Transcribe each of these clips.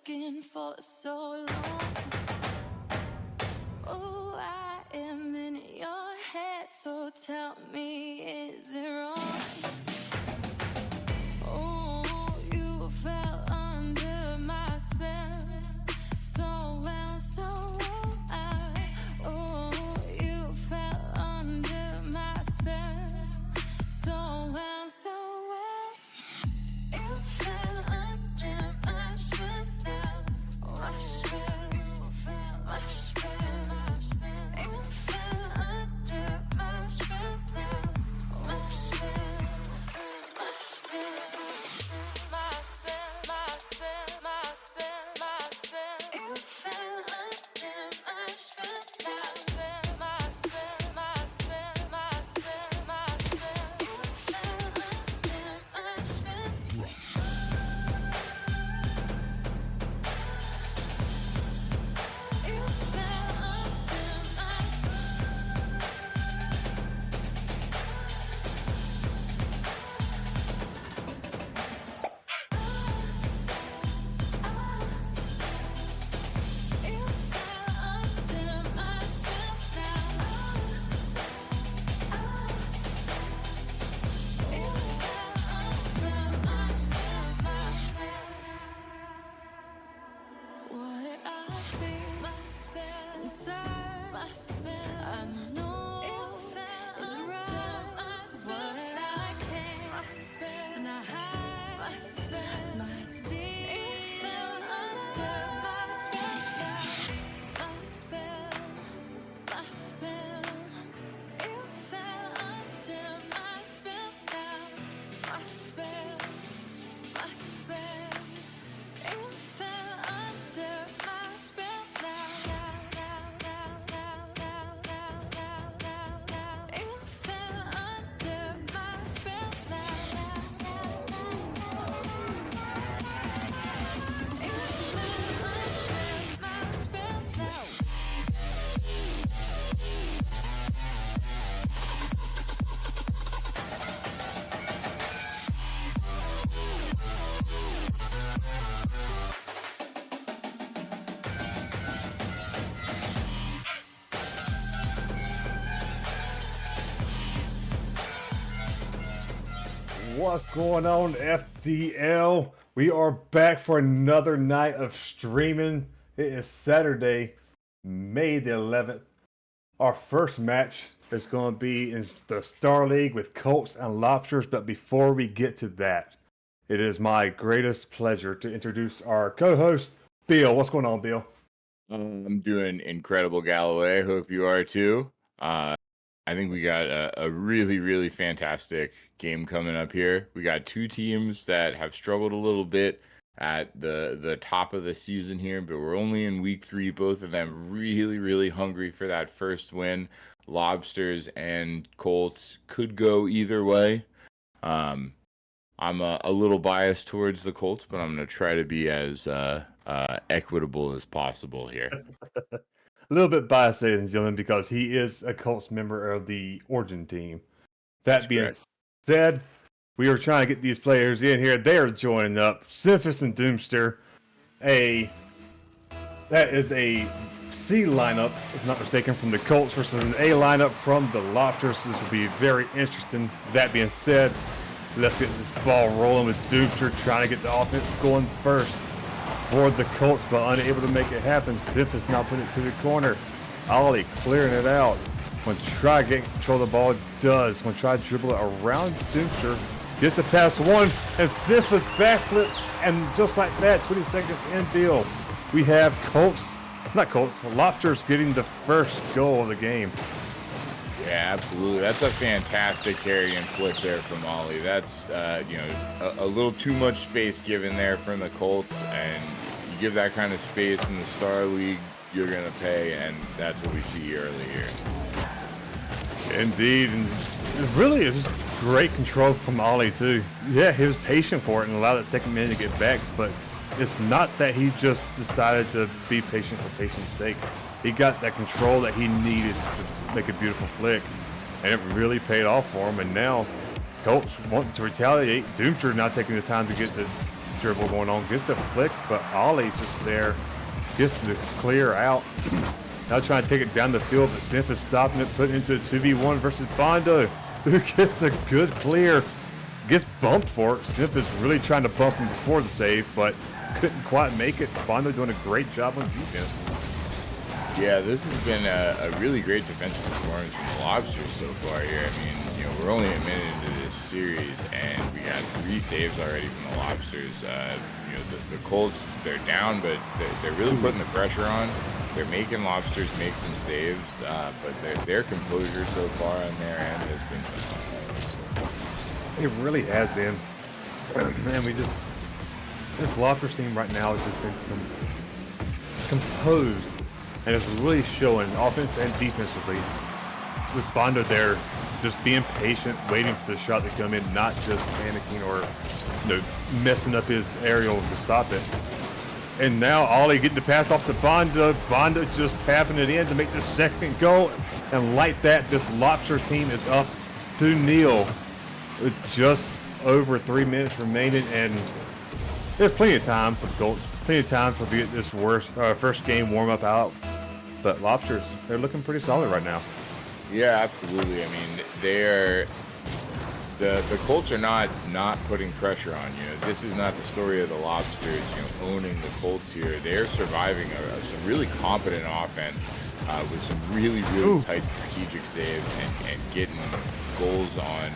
skin for so long. Oh, I am in your head, so tell me, is it wrong? Oh, you fell under my spell, so well, so well. Oh, you fell under my spell, so well, so well. You fell under my spell now, my spell, you fell, my spell, my spell. You fell under my spell now, my spell, my spell. My spell, my spell, my spell, my spell. You fell under my spell now. My spell, my spell, my spell, my spell. You fell under my spell. You fell under my You fell under my spell now. You fell under my spell, my spell. What I feel, my spell inside, my spell. I know you fell is right. My spell, what I can, my spell, and I hide, my spell, might steal. You fell under my spell now. My spell, my spell. You fell under my spell now. My spell, my spell. You fell under my spell now. You fell under my spell now. You fell under my spell now. What's going on, FDL? We are back for another night of streaming. It is Saturday, May the 11th. Our first match is going to be in the Star League with Colts and Lobsters, but before we get to that, it is my greatest pleasure to introduce our co-host, Bill. What's going on, Bill? I'm doing incredible, Galloway. Hope you are too. I think we got a really, really fantastic game coming up here. We got two teams that have struggled a little bit at the top of the season here, but we're only in week 3. Both of them really, really hungry for that first win. Lobsters and Colts could go either way. I'm a little biased towards the Colts, but I'm going to try to be as equitable as possible here. A little bit biased, ladies and gentlemen, because he is a Colts member of the Origin team. That being said, we are trying to get these players in here. They are joining up. Simphus and Doomster. That is a C lineup, if not mistaken, from the Colts versus an A lineup from the Lobsters. This will be very interesting. That being said, let's get this ball rolling with Doomster trying to get the offense going first for the Colts, but unable to make it happen. Simphus now put it to the corner. Ollie clearing it out. When try to get control of the ball, does. When try to dribble it around Doomster, gets a pass one, and Simphus backflips, and just like that, 20 seconds in deal, we have Lobsters getting the first goal of the game. Yeah, absolutely. That's a fantastic carry and flick there from Ollie. That's a little too much space given there from the Colts, and you give that kind of space in the Star League, you're going to pay, and that's what we see early here. Indeed, and it really is great control from Ollie too. Yeah, he was patient for it and allowed that second minute to get back, but it's not that he just decided to be patient for patience sake. He got that control that he needed to make a beautiful flick, and it really paid off for him. And now Colts want to retaliate. Doomster now taking the time to get the dribble going on. Gets the flick, but Ollie's just there. Gets the clear out. Now trying to take it down the field, but Simp is stopping it, putting it into a 2v1 versus Bondo, who gets a good clear. Gets bumped for it. Simp is really trying to bump him before the save, but couldn't quite make it. Bondo doing a great job on defense. Yeah, this has been a really great defensive performance from the Lobsters so far here. I mean, you know, we're only a minute into this series, and we got 3 saves already from the Lobsters. You know, the Colts, they're down, but they're really putting the pressure on. They're making Lobsters make some saves, but their composure so far on their end has been phenomenal. It really has been. Man, this Lobsters team right now has just been composed, and it's really showing offense and defensively. With Bondo there, just being patient, waiting for the shot to come in, not just panicking or, you know, messing up his aerial to stop it. And now Ollie getting the pass off to Bondo. Bondo just tapping it in to make the second goal. And like that, this Lobster team is up 2-0 with just over 3 minutes remaining. And there's plenty of time for the Colts, plenty of time for get this first game warm-up out. But Lobsters, they're looking pretty solid right now. Yeah, absolutely. I mean, the Colts are not putting pressure on you. This is not the story of the Lobsters, you know, owning the Colts here. They're surviving some really competent offense with some really tight strategic saves and getting goals on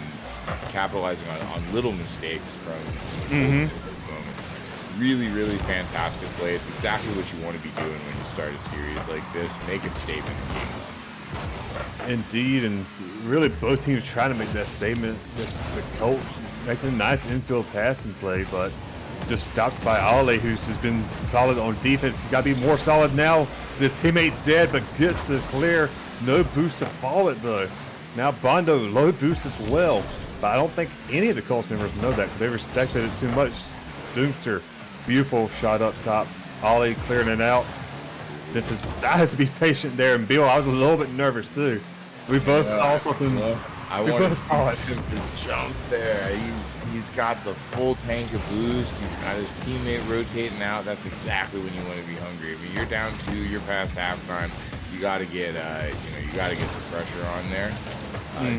capitalizing on little mistakes from the Colts at those moments. Really fantastic play. It's exactly what you want to be doing when you start a series like this. Make a statement in game one. Indeed, and really both teams trying to make that statement. The Colts making a nice infield passing play, but just stopped by Ollie, who's been solid on defense. He's got to be more solid now. His teammate dead, but gets the clear. No boost to follow it, though. Now Bondo, low boost as well. But I don't think any of the Colts members know that because they respected it too much. Doomster, beautiful shot up top. Ollie clearing it out. Since it decides to be patient there, and Bill, I was a little bit nervous too. We both saw something. I wanted to see his jump there. He's got the full tank of boost. He's got his teammate rotating out. That's exactly when you want to be hungry. I mean, you're down 2, you're past halftime. You got to get you got to get some pressure on there.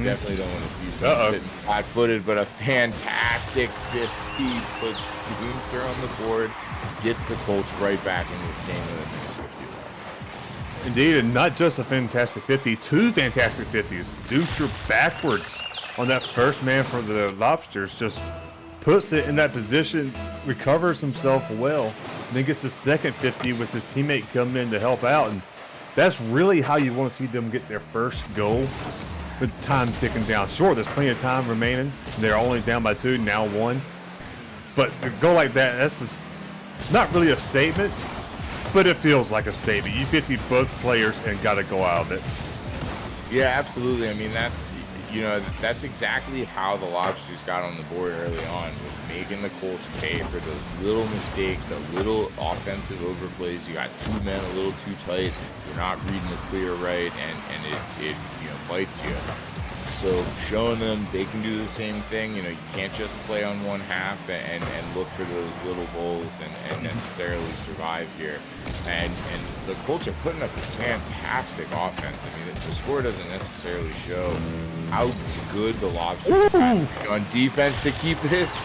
Definitely don't want to see someone sitting flat-footed, but a fantastic 50 puts Doomster on the board, gets the Colts right back in this game with a minute 50 left. Indeed, and not just a fantastic 50, 2 fantastic 50s. Doomster backwards on that first man for the Lobsters, just puts it in that position, recovers himself well, and then gets the second 50 with his teammate coming in to help out. And that's really how you want to see them get their first goal, with time ticking down. Sure, there's plenty of time remaining. They're only down by 2, now 1. But to go like that, that's just not really a statement, but it feels like a statement. You 50 both players and got to go out of it. Yeah, absolutely. I mean, that's exactly how the Lobsters got on the board early on, was making the Colts pay for those little mistakes, the little offensive overplays. You got 2 men a little too tight. You're not reading the clear right, and it bites you. So showing them they can do the same thing. You can't just play on one half and look for those little goals and necessarily survive here. And the Colts are putting up a fantastic offense. I mean, the score doesn't necessarily show how good the Lobsters are on defense to keep this.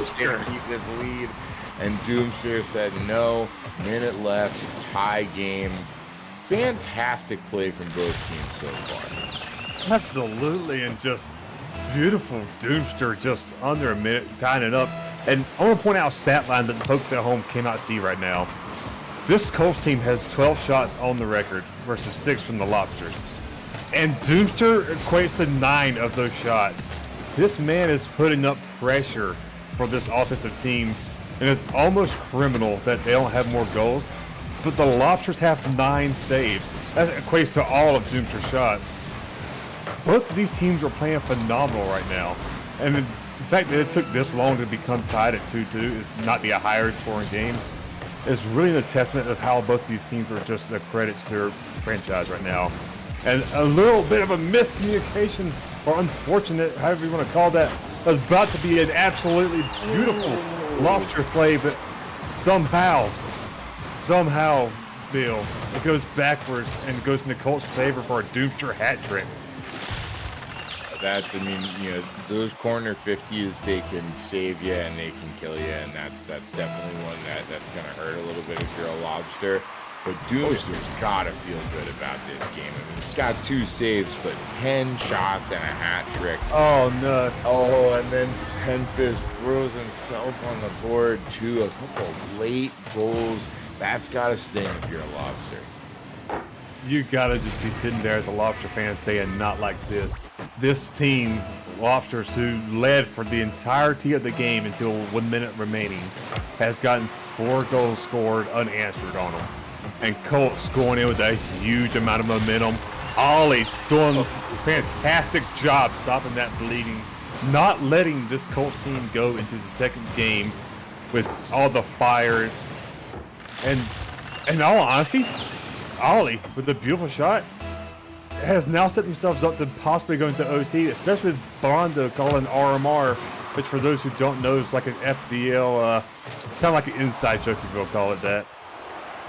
Keep this lead. And Doomster said no. Minute left. Tie game. Fantastic play from both teams so far. Absolutely, and just beautiful. Doomster just under a minute, tying it up. And I want to point out a stat line that the folks at home cannot see right now. This Colts team has 12 shots on the record versus 6 from the Lobsters. And Doomster equates to 9 of those shots. This man is putting up pressure for this offensive team, and it's almost criminal that they don't have more goals. But the Lobsters have 9 saves. That equates to all of Doomster's shots. Both of these teams are playing phenomenal right now. And the fact that it took this long to become tied at 2-2, is not be a higher scoring game, is really a testament of how both these teams are just a credit to their franchise right now. And a little bit of a miscommunication, or unfortunate, however you want to call that, was about to be an absolutely beautiful lobster play, but somehow, Bill, it goes backwards and goes in the Colts' favor for a Doomster hat trick. That's, I mean, those corner 50s, they can save you and they can kill you, and that's definitely one that's gonna hurt a little bit if you're a lobster. But Doomster's gotta feel good about this game. I mean, he's got 2 saves, but 10 shots and a hat trick. Oh no! Oh, and then Senfis throws himself on the board too. A couple of late goals. That's gotta sting if you're a lobster. You gotta just be sitting there as a lobster fan saying, "Not like this." This team, Lobsters, who led for the entirety of the game until 1 minute remaining, has gotten 4 goals scored unanswered on them. And Colts going in with a huge amount of momentum. Ollie doing a fantastic job stopping that bleeding, not letting this Colts team go into the second game with all the fire. And in all honesty, Ollie, with a beautiful shot, has now set themselves up to possibly go into OT, especially with Bondo calling RMR, which for those who don't know is like an FDL, kind of like an inside joke if you'll call it that.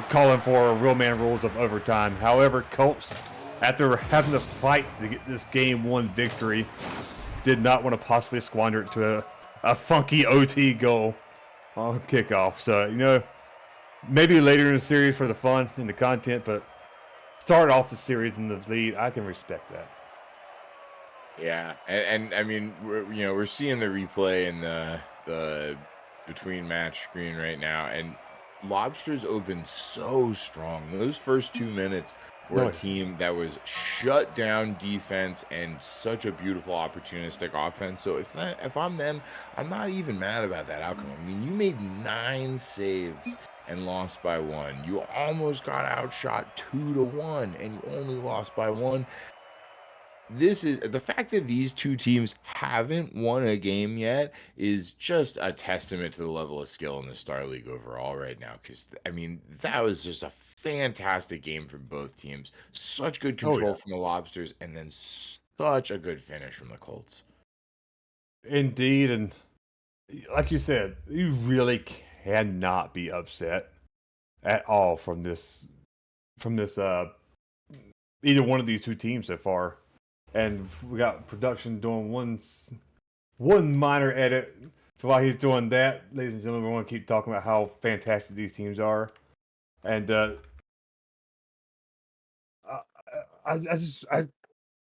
Calling for real man rules of overtime. However, Colts, after having to fight to get this game 1 victory, did not want to possibly squander it to a funky OT goal on kickoff. So, maybe later in the series for the fun and the content, but start off the series in the lead. I can respect that. Yeah, and I mean, we're seeing the replay in the between match screen right now, and Lobsters opened so strong. Those first 2 minutes were a team that was shut down defense and such a beautiful opportunistic offense. So if I'm them, I'm not even mad about that outcome. I mean, you made 9 saves and lost by 1. You almost got outshot 2-1, and you only lost by 1. This is the fact that these 2 teams haven't won a game yet is just a testament to the level of skill in the Star League overall right now. Because I mean, that was just a fantastic game from both teams. Such good control from the Lobsters, and then such a good finish from the Colts. Indeed, and like you said, you really cannot be upset at all from this either one of these 2 teams so far. And we got production doing one minor edit. So while he's doing that, ladies and gentlemen, we want to keep talking about how fantastic these teams are. And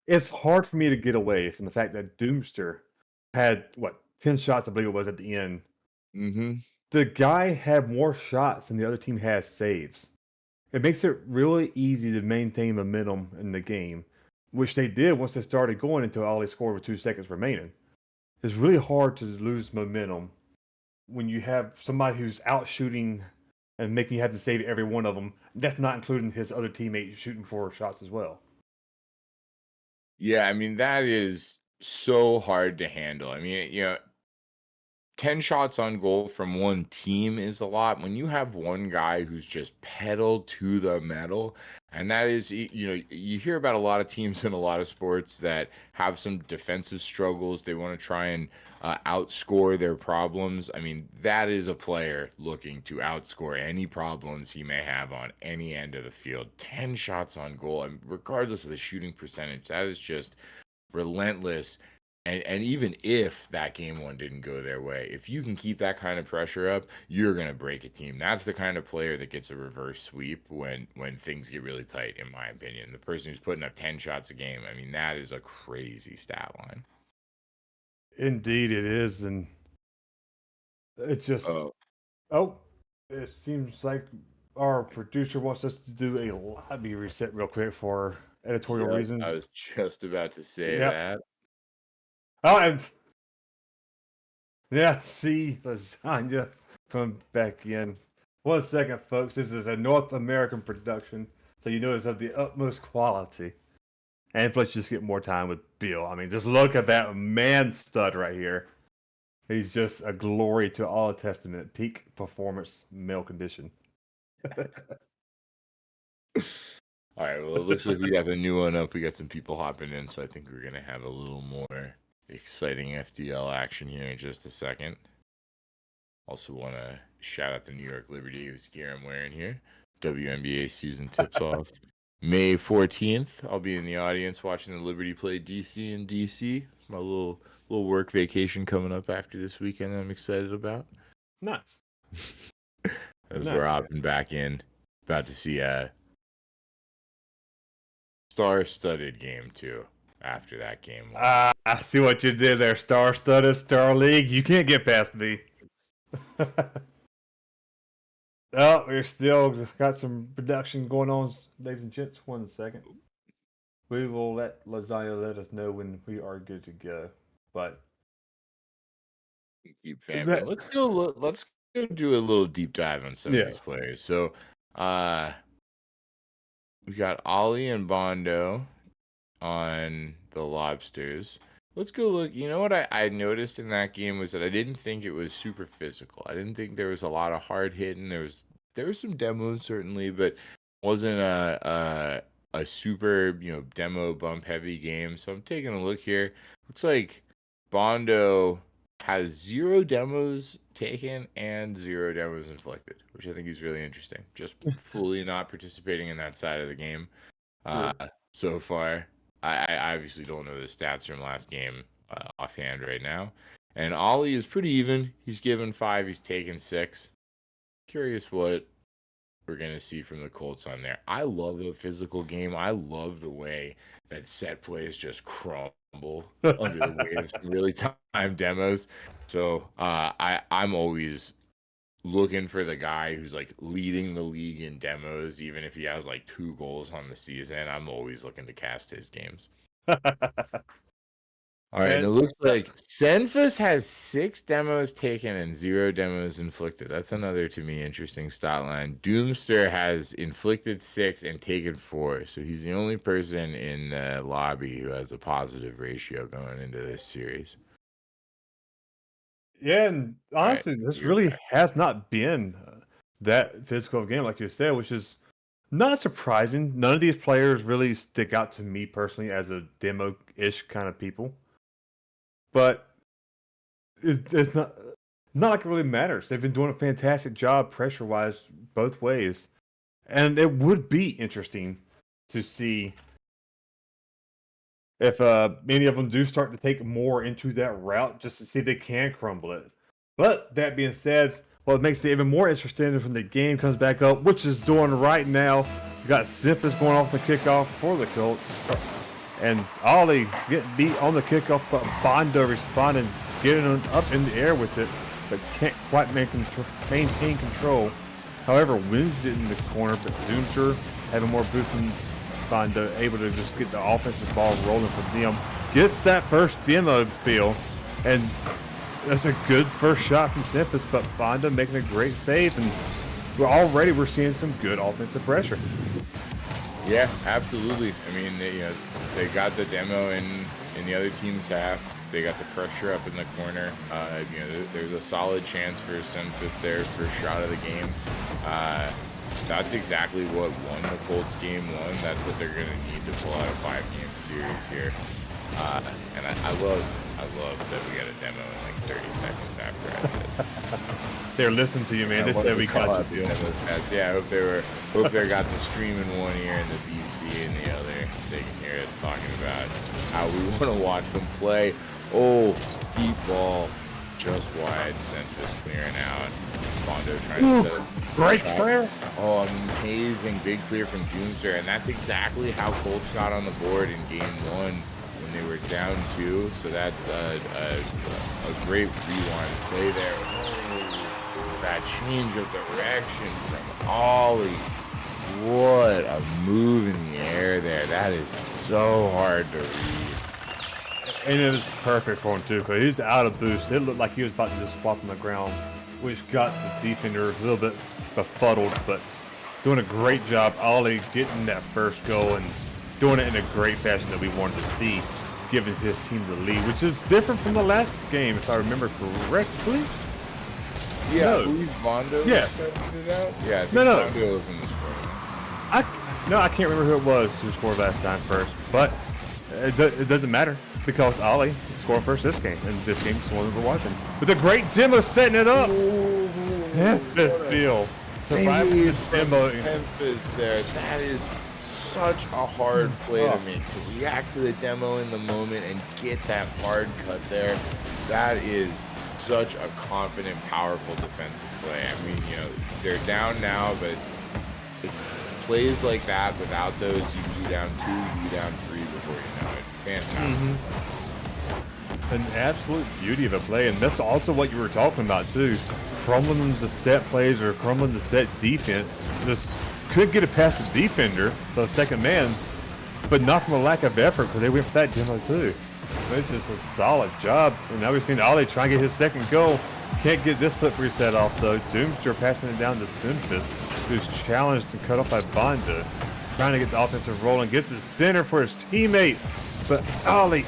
it's hard for me to get away from the fact that Doomster had 10 shots, I believe it was at the end. Mm-hmm. The guy had more shots than the other team has saves. It makes it really easy to maintain momentum in the game, which they did once they started going until Ollie scored with 2 seconds remaining. It's really hard to lose momentum when you have somebody who's out shooting and making you have to save every one of them. That's not including his other teammates shooting 4 shots as well. Yeah, I mean, that is so hard to handle. I mean, 10 shots on goal from one team is a lot. When you have one guy who's just pedal to the metal, and that is, you hear about a lot of teams in a lot of sports that have some defensive struggles. They want to try and outscore their problems. I mean, that is a player looking to outscore any problems he may have on any end of the field. 10 shots on goal, and regardless of the shooting percentage, that is just relentless. And even if that game 1 didn't go their way, if you can keep that kind of pressure up, you're going to break a team. That's the kind of player that gets a reverse sweep when things get really tight, in my opinion. The person who's putting up 10 shots a game, I mean, that is a crazy stat line. Indeed, it is. And it's just, it seems like our producer wants us to do a lobby reset real quick for editorial reasons. I was just about to say Yep. that. Oh, and yeah, see lasagna come back in. 1 second, folks. This is a North American production, so you know it's of the utmost quality. And plus, you just get more time with Bill. I mean, just look at that man stud right here. He's just a glory to all testament. Peak performance, male condition. All right, well, it looks like we got the new one up. We got some people hopping in, so I think we're going to have a little more exciting FDL action here in just a second. Also want to shout out the New York Liberty, whose gear I'm wearing here. WNBA season tips off May 14th. I'll be in the audience watching the Liberty play DC in DC. My little work vacation coming up after this weekend I'm excited about. Nice. As we're hopping back in, about to see a star-studded game too after that game. I see what you did there. Star-studded, Star League. You can't get past me. Oh, we're still got some production going on, ladies and gents. 1 second. We will let Lasagna let us know when we are good to go. But keep famming. Let's go do a little deep dive on some of these players. So we got Ollie and Bondo on the Lobsters. Let's go look. You know what I noticed in that game was that I didn't think it was super physical. I didn't think there was a lot of hard hitting. There was some demos certainly, but wasn't a super demo bump heavy game. So I'm taking a look here. Looks like Bondo has 0 demos taken and 0 demos inflicted, which I think is really interesting. Just fully not participating in that side of the game so far. I obviously don't know the stats from last game offhand right now. And Ollie is pretty even. He's given 5. He's taken 6. Curious what we're going to see from the Colts on there. I love a physical game. I love the way that set plays just crumble under the weight of some really timed demos. So I'm always looking for the guy who's like leading the league in demos, even if he has like 2 goals on the season. I'm always looking to cast his games. All right, and it looks like Senfus has 6 demos taken and 0 demos inflicted. That's another, to me, interesting stat line. Doomster has inflicted 6 and taken 4, so he's the only person in the lobby who has a positive ratio going into this series. Yeah, and honestly, this really has not been that physical of a game, like you said, which is not surprising. None of these players really stick out to me personally as a demo-ish kind of people. But it's not like it really matters. They've been doing a fantastic job pressure-wise both ways. And it would be interesting to see if many of them do start to take more into that route just to see if they can crumble it. But that being said, what makes it even more interesting is when the game comes back up, which is doing right now. You got Simphus going off the kickoff for the Colts. And Ollie getting beat on the kickoff, but Bondo responding, getting up in the air with it, but can't quite maintain control. However, wins it in the corner, but Doomster having more boost than Bondo, able to just get the offensive ball rolling for them. Gets that first demo bill, and that's a good first shot from Simphus, but Bondo making a great save, and we're seeing some good offensive pressure. Yeah, absolutely. I mean, they got the demo in the other team's half. They got the pressure up in the corner. There's a solid chance for Simphus there, first shot of the game. That's exactly what won the Colts game 1. That's what they're going to need to pull out a 5-game series here. And I love that we got a demo in like 30 seconds after I said. They're listening to you, man. They said we caught you. Yeah, I hope they got the stream in one ear and the BC in the other. They can hear us talking about how we want to watch them play. Oh, deep ball, just wide. Senfus clearing out. Bondo trying to set a great clear. Oh, amazing big clear from Doomster, and that's exactly how Colts got on the board in game 1 when they were down 2. So that's a great rewind play there. Oh, that change of direction from Ollie. What a move in the air there. That is so hard to read. And it was perfect for him too, because he's out of boost. It looked like he was about to just flop on the ground, which got the defender a little bit befuddled, but doing a great job. Ollie getting that first goal and doing it in a great fashion that we wanted to see, giving his team the lead, which is different from the last game, if I remember correctly. Yeah, Bondo started it out? Yeah, I think no. Bondo was in the score. I can't remember who it was who scored last time first, but It doesn't matter because Ollie scored first this game, and this game is the one we're watching. With a great demo setting it up. Memphis Field. Surviving the demo. Memphis there. That is such a hard play to make, to react to the demo in the moment and get that hard cut there. That is such a confident, powerful defensive play. I mean, you know, they're down now, but it's plays like that, without those, you down 2, you down 3 before you know it. Fantastic. An absolute beauty of a play, and that's also what you were talking about too. Crumbling the set plays or crumbling the set defense. Just could get it past the defender, the second man, but not from a lack of effort because they went for that demo too. It's just a solid job. And now we've seen Ollie try and get his second goal. Can't get this flip reset off though. Doomster passing it down to Memphis, who's challenged and cut off by Bondo. Trying to get the offensive rolling, gets it center for his teammate, but Ollie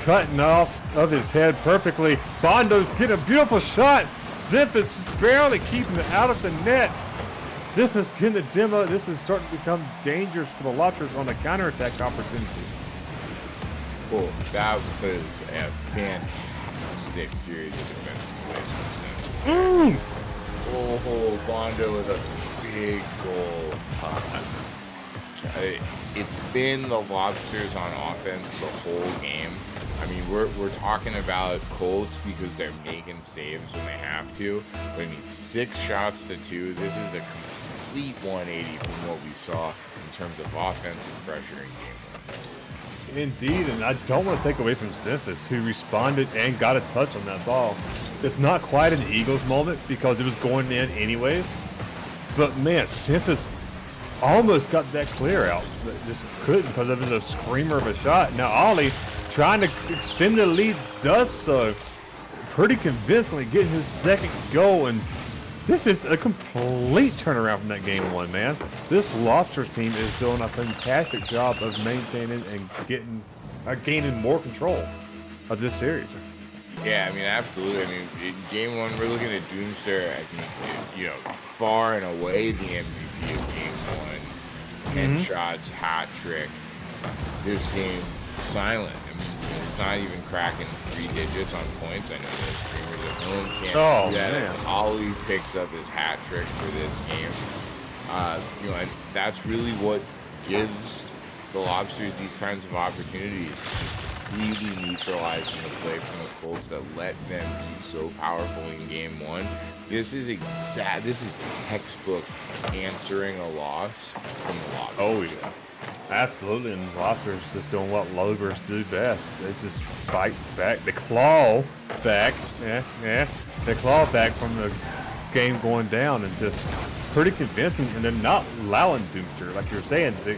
cutting off of his head perfectly. Bondo's getting a beautiful shot. Memphis just barely keeping it out of the net. Memphis getting the demo. This is starting to become dangerous for the Lobsters on a counterattack opportunity. Cool. That was a fantastic series of defensive plays. Oh, Bondo with a big goal. It's been the Lobsters on offense the whole game. I mean, we're talking about Colts because they're making saves when they have to. But I mean, 6 shots to 2. This is a complete 180 from what we saw in terms of offensive pressure in game 1. Indeed, and I don't want to take away from Memphis, who responded and got a touch on that ball. It's not quite an Eagles moment because it was going in anyways. But man, Memphis almost got that clear out. But just couldn't because it was a screamer of a shot. Now Ollie, trying to extend the lead, does so pretty convincingly, getting his second goal. And this is a complete turnaround from that game 1, man. This Lobsters team is doing a fantastic job of maintaining and gaining more control of this series. Yeah, I mean, absolutely. I mean, in game 1, we're looking at Doomster. I mean, you know, far and away the MVP of game 1. 10 shots, hat trick. This game, silent. I mean, he's not even cracking 3 digits on points. I know those streamers at home can't see that. Man. Ollie picks up his hat trick for this game. You know, and that's really what gives the Lobsters these kinds of opportunities. Completely neutralizing the play from the Colts that let them be so powerful in game 1. This is textbook answering a loss from the Lobsters. Oh yeah, absolutely. And Lobsters just doing what Lobsters do best. They just fight back. They claw back. They claw back from the game going down, and just pretty convincing. And they're not allowing Doomster, like you were saying, to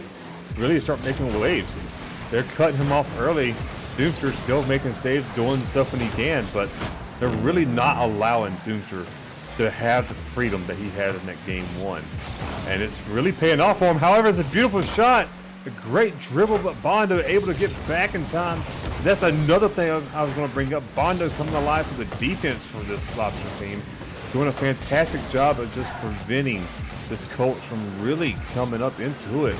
really start making waves. They're cutting him off early. Doomster's still making saves, doing stuff when he can, but they're really not allowing Doomster to have the freedom that he had in that game 1. And it's really paying off for him. However, it's a beautiful shot. A great dribble, but Bondo able to get back in time. That's another thing I was going to bring up. Bondo coming alive for the defense for this Lobster team. Doing a fantastic job of just preventing this Colts from really coming up into it.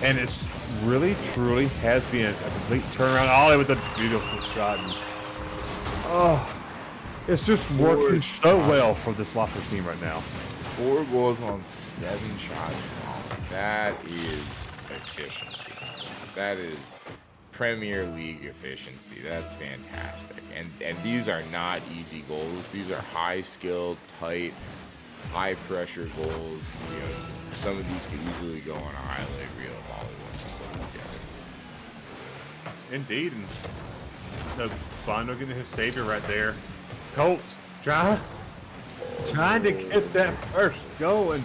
And it's really, truly has been a complete turnaround. Ollie with a beautiful shot. And, it's just working so well for this Lobsters team right now. 4 goals on 7 shots. That is efficiency. That is Premier League efficiency. That's fantastic. And these are not easy goals. These are high-skilled, tight, high-pressure goals. You know, some of these could easily go on a highlight reel if Ollie wants to put them together. Indeed. And Bondo getting his savior right there. Colts trying to get that first goal, and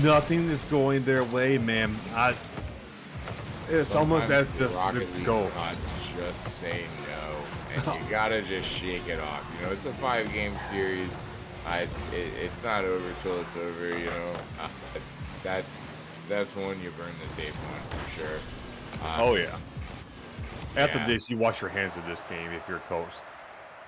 nothing is going their way, man. It's almost as if the goal. Just say no, and you gotta just shake it off. You know, it's a 5-game series. It's not over till it's over. You know, that's one you burn the tape on for sure. Oh yeah. After this, you wash your hands of this game if you're Colts.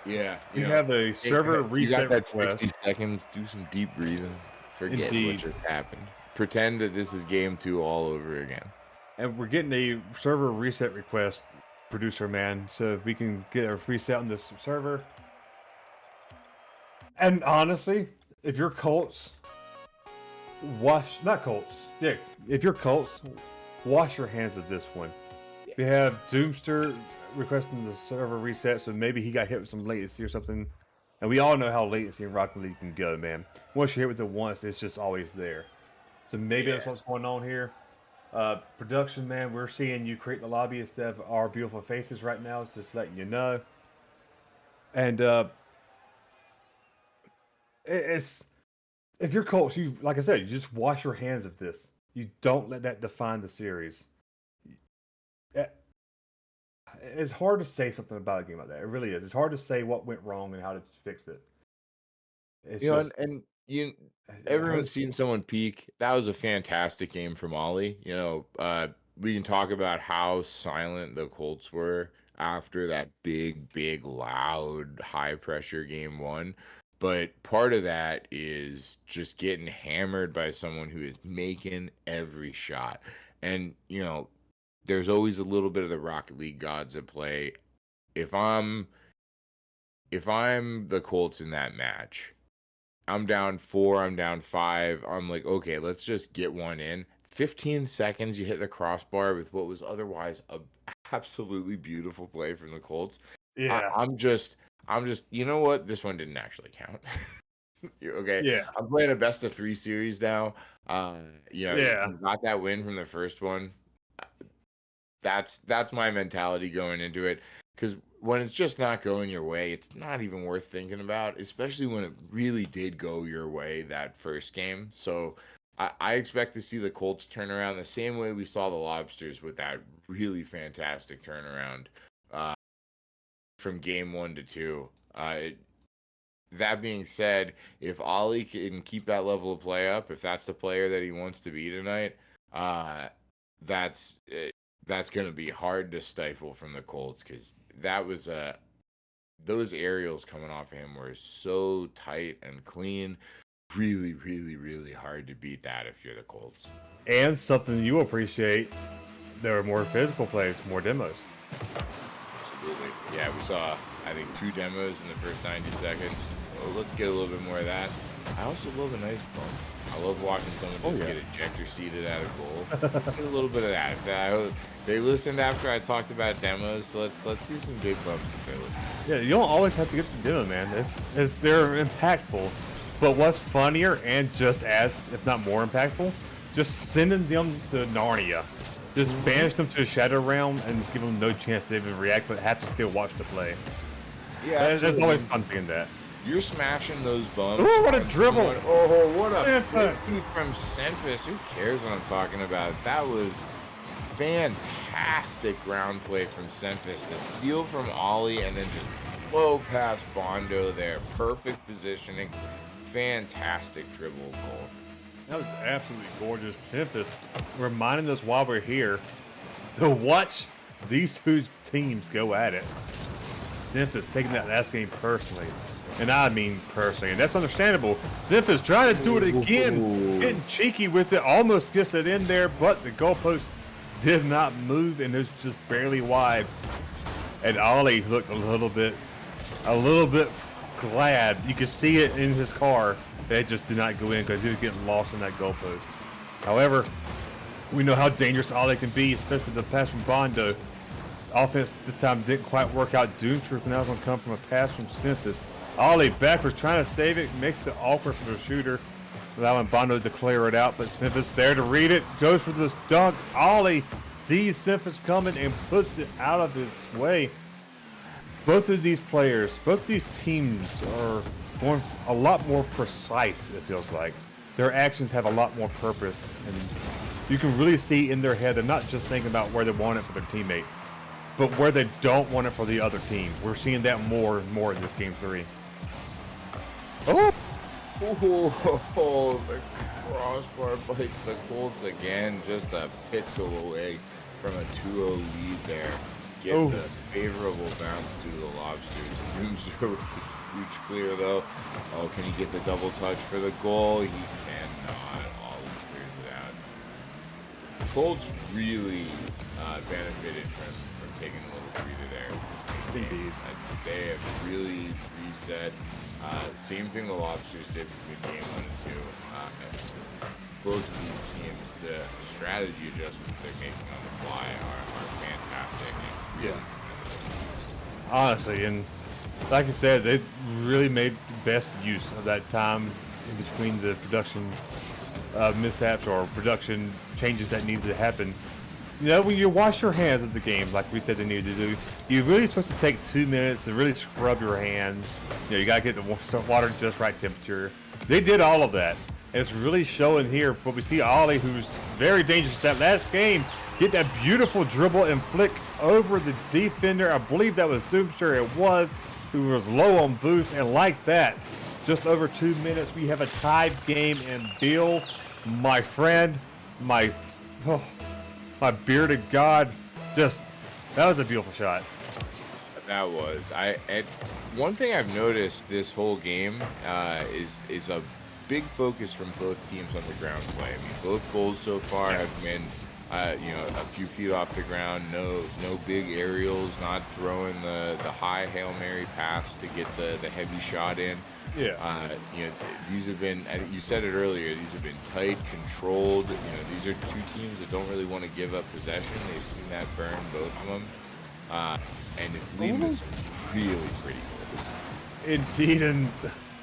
Yeah, you have a server reset. You got that request. 60 seconds. Do some deep breathing. Forget Indeed. what just happened. Pretend that this is game 2 all over again. and we're getting a server reset request, producer man. So if we can get a reset on this server. And honestly, if you're Colts, not Colts. Yeah, if you're Colts, wash your hands of this one. Yeah. We have Doomster requesting the server reset, so maybe he got hit with some latency or something. And we all know how latency in Rocket League can go, man. Once you hit with it once, it's just always there. So maybe that's what's going on here. Production, man, we're seeing you create the lobby instead of our beautiful faces right now. It's just letting you know. And it's if you're Colts, you like I said, you just wash your hands of this. You don't let that define the series. Eh, It's hard to say something about a game like that. It really is. It's hard to say what went wrong and how to fix it. It's You know, just and you it everyone's hurts. seen someone peak. That was a fantastic game from Ollie. We can talk about how silent the Colts were after that big, loud, high pressure game one. But part of that is just getting hammered by someone who is making every shot. And, there's always a little bit of the Rocket League gods at play. If I'm if I'm the Colts in that match, I'm down 4, I'm down 5. I'm like, okay, let's just get one in. 15 seconds, you hit the crossbar with what was otherwise a absolutely beautiful play from the Colts. I, Yeah, I'm just, I'm just, you know what? This one didn't actually count. Okay, yeah, I'm playing a best of 3 series now. yeah. You got that win from the first one. That's my mentality going into it, because when it's just not going your way, it's not even worth thinking about, especially when it really did go your way that first game. So I expect to see the Colts turn around the same way we saw the Lobsters with that really fantastic turnaround uh, from game 1 to 2. That being said, if Ollie can keep that level of play up, if that's the player that he wants to be tonight, uh, that's that's going to be hard to stifle from the Colts, because those aerials coming off of him were so tight and clean. Really, really, really hard to beat that if you're the Colts. And something you appreciate, there are more physical plays, more demos. Absolutely. Yeah, we saw, I think, 2 demos in the first 90 seconds. Well, let's get a little bit more of that. I also love a nice bump. I love watching someone just get ejector seated at a goal. Let's get a little bit of that. They listened after I talked about demos, so let's see some big bumps if they listen. Yeah, you don't always have to get the demo, man. They're impactful. But what's funnier and just as, if not more impactful, just sending them to Narnia. Just banish them to the Shadow Realm and give them no chance to even react, but have to still watch the play. Yeah, That's always fun seeing that. You're smashing those bumps. Ooh, what a dribble! Oh, what a Memphis. fifty from Memphis. Who cares what I'm talking about? That was fantastic ground play from Memphis to steal from Ollie and then just blow past Bondo there. Perfect positioning. Fantastic dribble goal. That was absolutely gorgeous. Memphis reminding us while we're here to watch these two teams go at it. Memphis taking that last game personally. And I mean personally. And that's understandable. Memphis trying to do it again. Getting cheeky with it. Almost gets it in there, but the goalpost did not move and it was just barely wide. And Ollie looked a little bit glad. You could see it in his car. That just did not go in because he was getting lost in that goalpost. However, we know how dangerous Ollie can be, especially the pass from Bondo. Offense this time didn't quite work out. Doomstruth now going to come from a pass from Memphis. Ollie backwards trying to save it, makes it awkward for the shooter, allowing Bondo to clear it out. But Memphis there to read it, goes for this dunk. Ollie sees Memphis coming and puts it out of his way. Both of these players, both these teams are going a lot more precise, it feels like. Their actions have a lot more purpose, and you can really see in their head they're not just thinking about where they want it for their teammate, but where they don't want it for the other team. We're seeing that more and more in this game 3. Oh, the crossbar bites the Colts again, just a pixel away from a 2-0 lead there. Get the favorable bounce to the Lobsters. Doomster huge clear though. Oh, can he get the double touch for the goal? He cannot. Ollie clears it out. Colts really benefited from taking a little breather there. Indeed. They have really reset. Same thing the Lobsters did between game 1 and 2. Both of these teams, the strategy adjustments they're making on the fly are fantastic. Really. Honestly, and like I said, they really made the best use of that time in between the production mishaps or production changes that needed to happen. You know, when you wash your hands at the game, like we said they needed to do, you're really supposed to take 2 minutes to really scrub your hands. You know, you gotta get the water just right temperature. They did all of that. And it's really showing here. But we see Ollie, who's very dangerous that last game, get that beautiful dribble and flick over the defender. I believe that was Doomster. It was, who was low on boost, and like that, just over 2 minutes, we have a tied game. And Bill, my friend, my bearded god, that was a beautiful shot. That was. And one thing I've noticed this whole game is a big focus from both teams on the ground play. I mean, both goals so far have been, a few feet off the ground. No big aerials. Not throwing the high Hail Mary pass to get the heavy shot in. Yeah. These have been. You said it earlier. These have been tight, controlled. These are two teams that don't really want to give up possession. They've seen that burn both of them, and it's leading to some really pretty goals. Indeed, and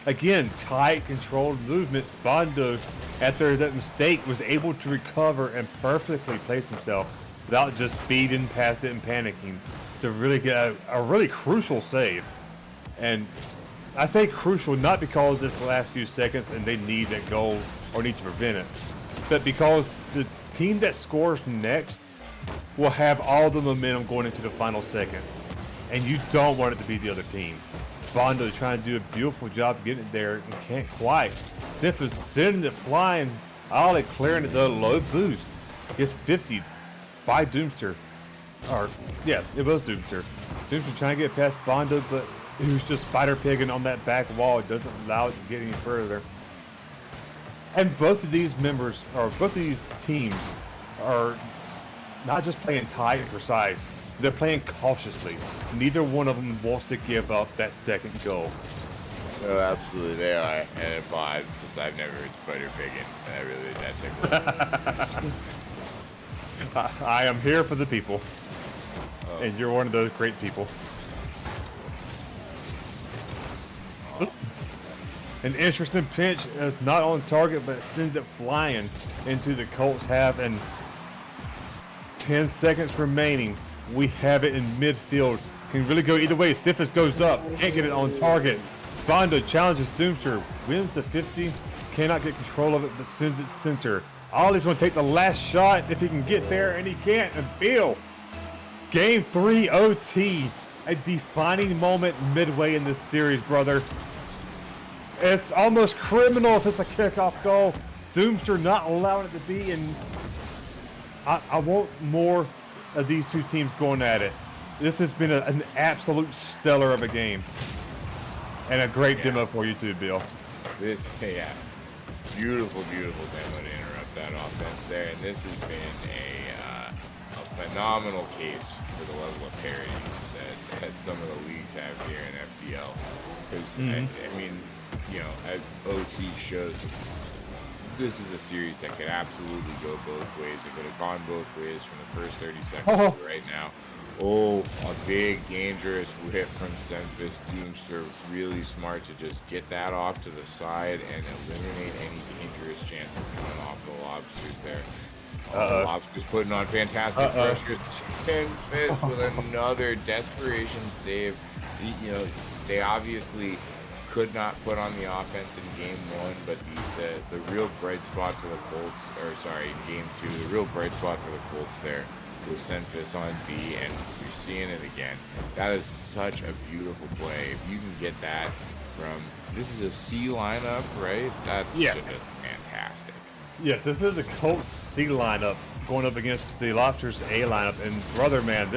again, tight, controlled movements. Bondo, after that mistake, was able to recover and perfectly place himself without just speeding past it and panicking to really get a really crucial save. And I say crucial not because it's the last few seconds and they need that goal or need to prevent it, but because the team that scores next will have all the momentum going into the final seconds, and you don't want it to be the other team. Bondo is trying to do a beautiful job getting it there and can't quite. Sif is sending it flying. Ollie clearing it, the low boost. Gets 50 by Doomster. Yeah, it was Doomster. Doomster trying to get past Bondo, but he was just spider pigging on that back wall. It doesn't allow it to get any further. And both of these teams are not just playing tight and precise, they're playing cautiously. Neither one of them wants to give up that second goal. Oh, absolutely, they are. And I've never heard spider pigging, and that tickles. I am here for the people. Oh. And you're one of those great people. An interesting pinch is not on target, but sends it flying into the Colts half, and 10 seconds remaining. We have it in midfield. Can really go either way. Stiffus goes up, can't get it on target. Bondo challenges Doomster, wins the 50, cannot get control of it, but sends it center. Ollie's going to take the last shot if he can get there, and he can't. And Bill, game 3 OT, a defining moment midway in this series, brother. It's almost criminal if it's a kickoff goal. Doomster not allowing it to be, and I want more of these two teams going at it. This has been an absolute stellar of a game. And a great demo for you too, Bill. Beautiful demo to interrupt that offense there. And this has been a phenomenal case for the level of parity that some of the leagues have here in FPL. Because, I mean, as OT shows, this is a series that could absolutely go both ways. It could have gone both ways from the first 30 seconds to right now. Oh, a big, dangerous whiff from Semphis. Doomster really smart to just get that off to the side and eliminate any dangerous chances coming off the Lobsters there. Lobsters putting on fantastic pressure. Semphis with another desperation save. They obviously could not put on the offense in game 1, but the real bright spot for the Colts, in game 2, the real bright spot for the Colts there was Semphis on D, and you're seeing it again. That is such a beautiful play. If you can get that from, this is a C lineup, right? That's just fantastic. Yes, this is the Colts C lineup going up against the Lobsters A lineup, and brother, man,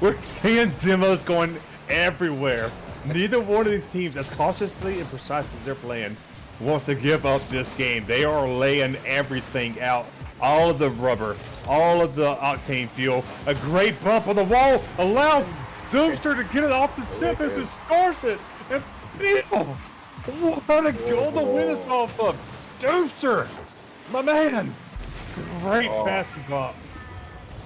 we're seeing demos going everywhere. Neither one of these teams, as cautiously and precise as they're playing, wants to give up this game. They are laying everything out all of the rubber, all of the octane fuel. A great bump on the wall allows Zoomster to get it off the surface and scores it. And Bill, what a goal to win us off of. Zoomster, my man. Great passing bump.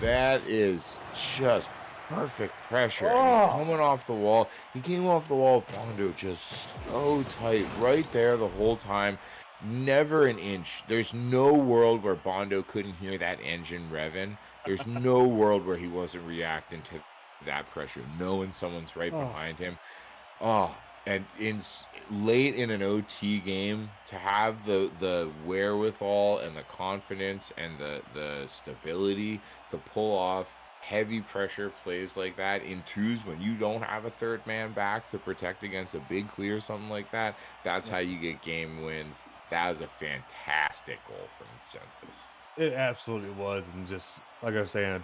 That is just perfect pressure. And coming off the wall. He came off the wall. Bondo just so tight right there the whole time. Never an inch. There's no world where Bondo couldn't hear that engine revving. There's no world where he wasn't reacting to that pressure, knowing someone's right behind him. And late in an OT game, to have the wherewithal and the confidence and the stability to pull off heavy pressure plays like that in twos when you don't have a third man back to protect against a big clear or something like that, that's how you get game wins. That was a fantastic goal from Memphis. It absolutely was, and just like I was saying,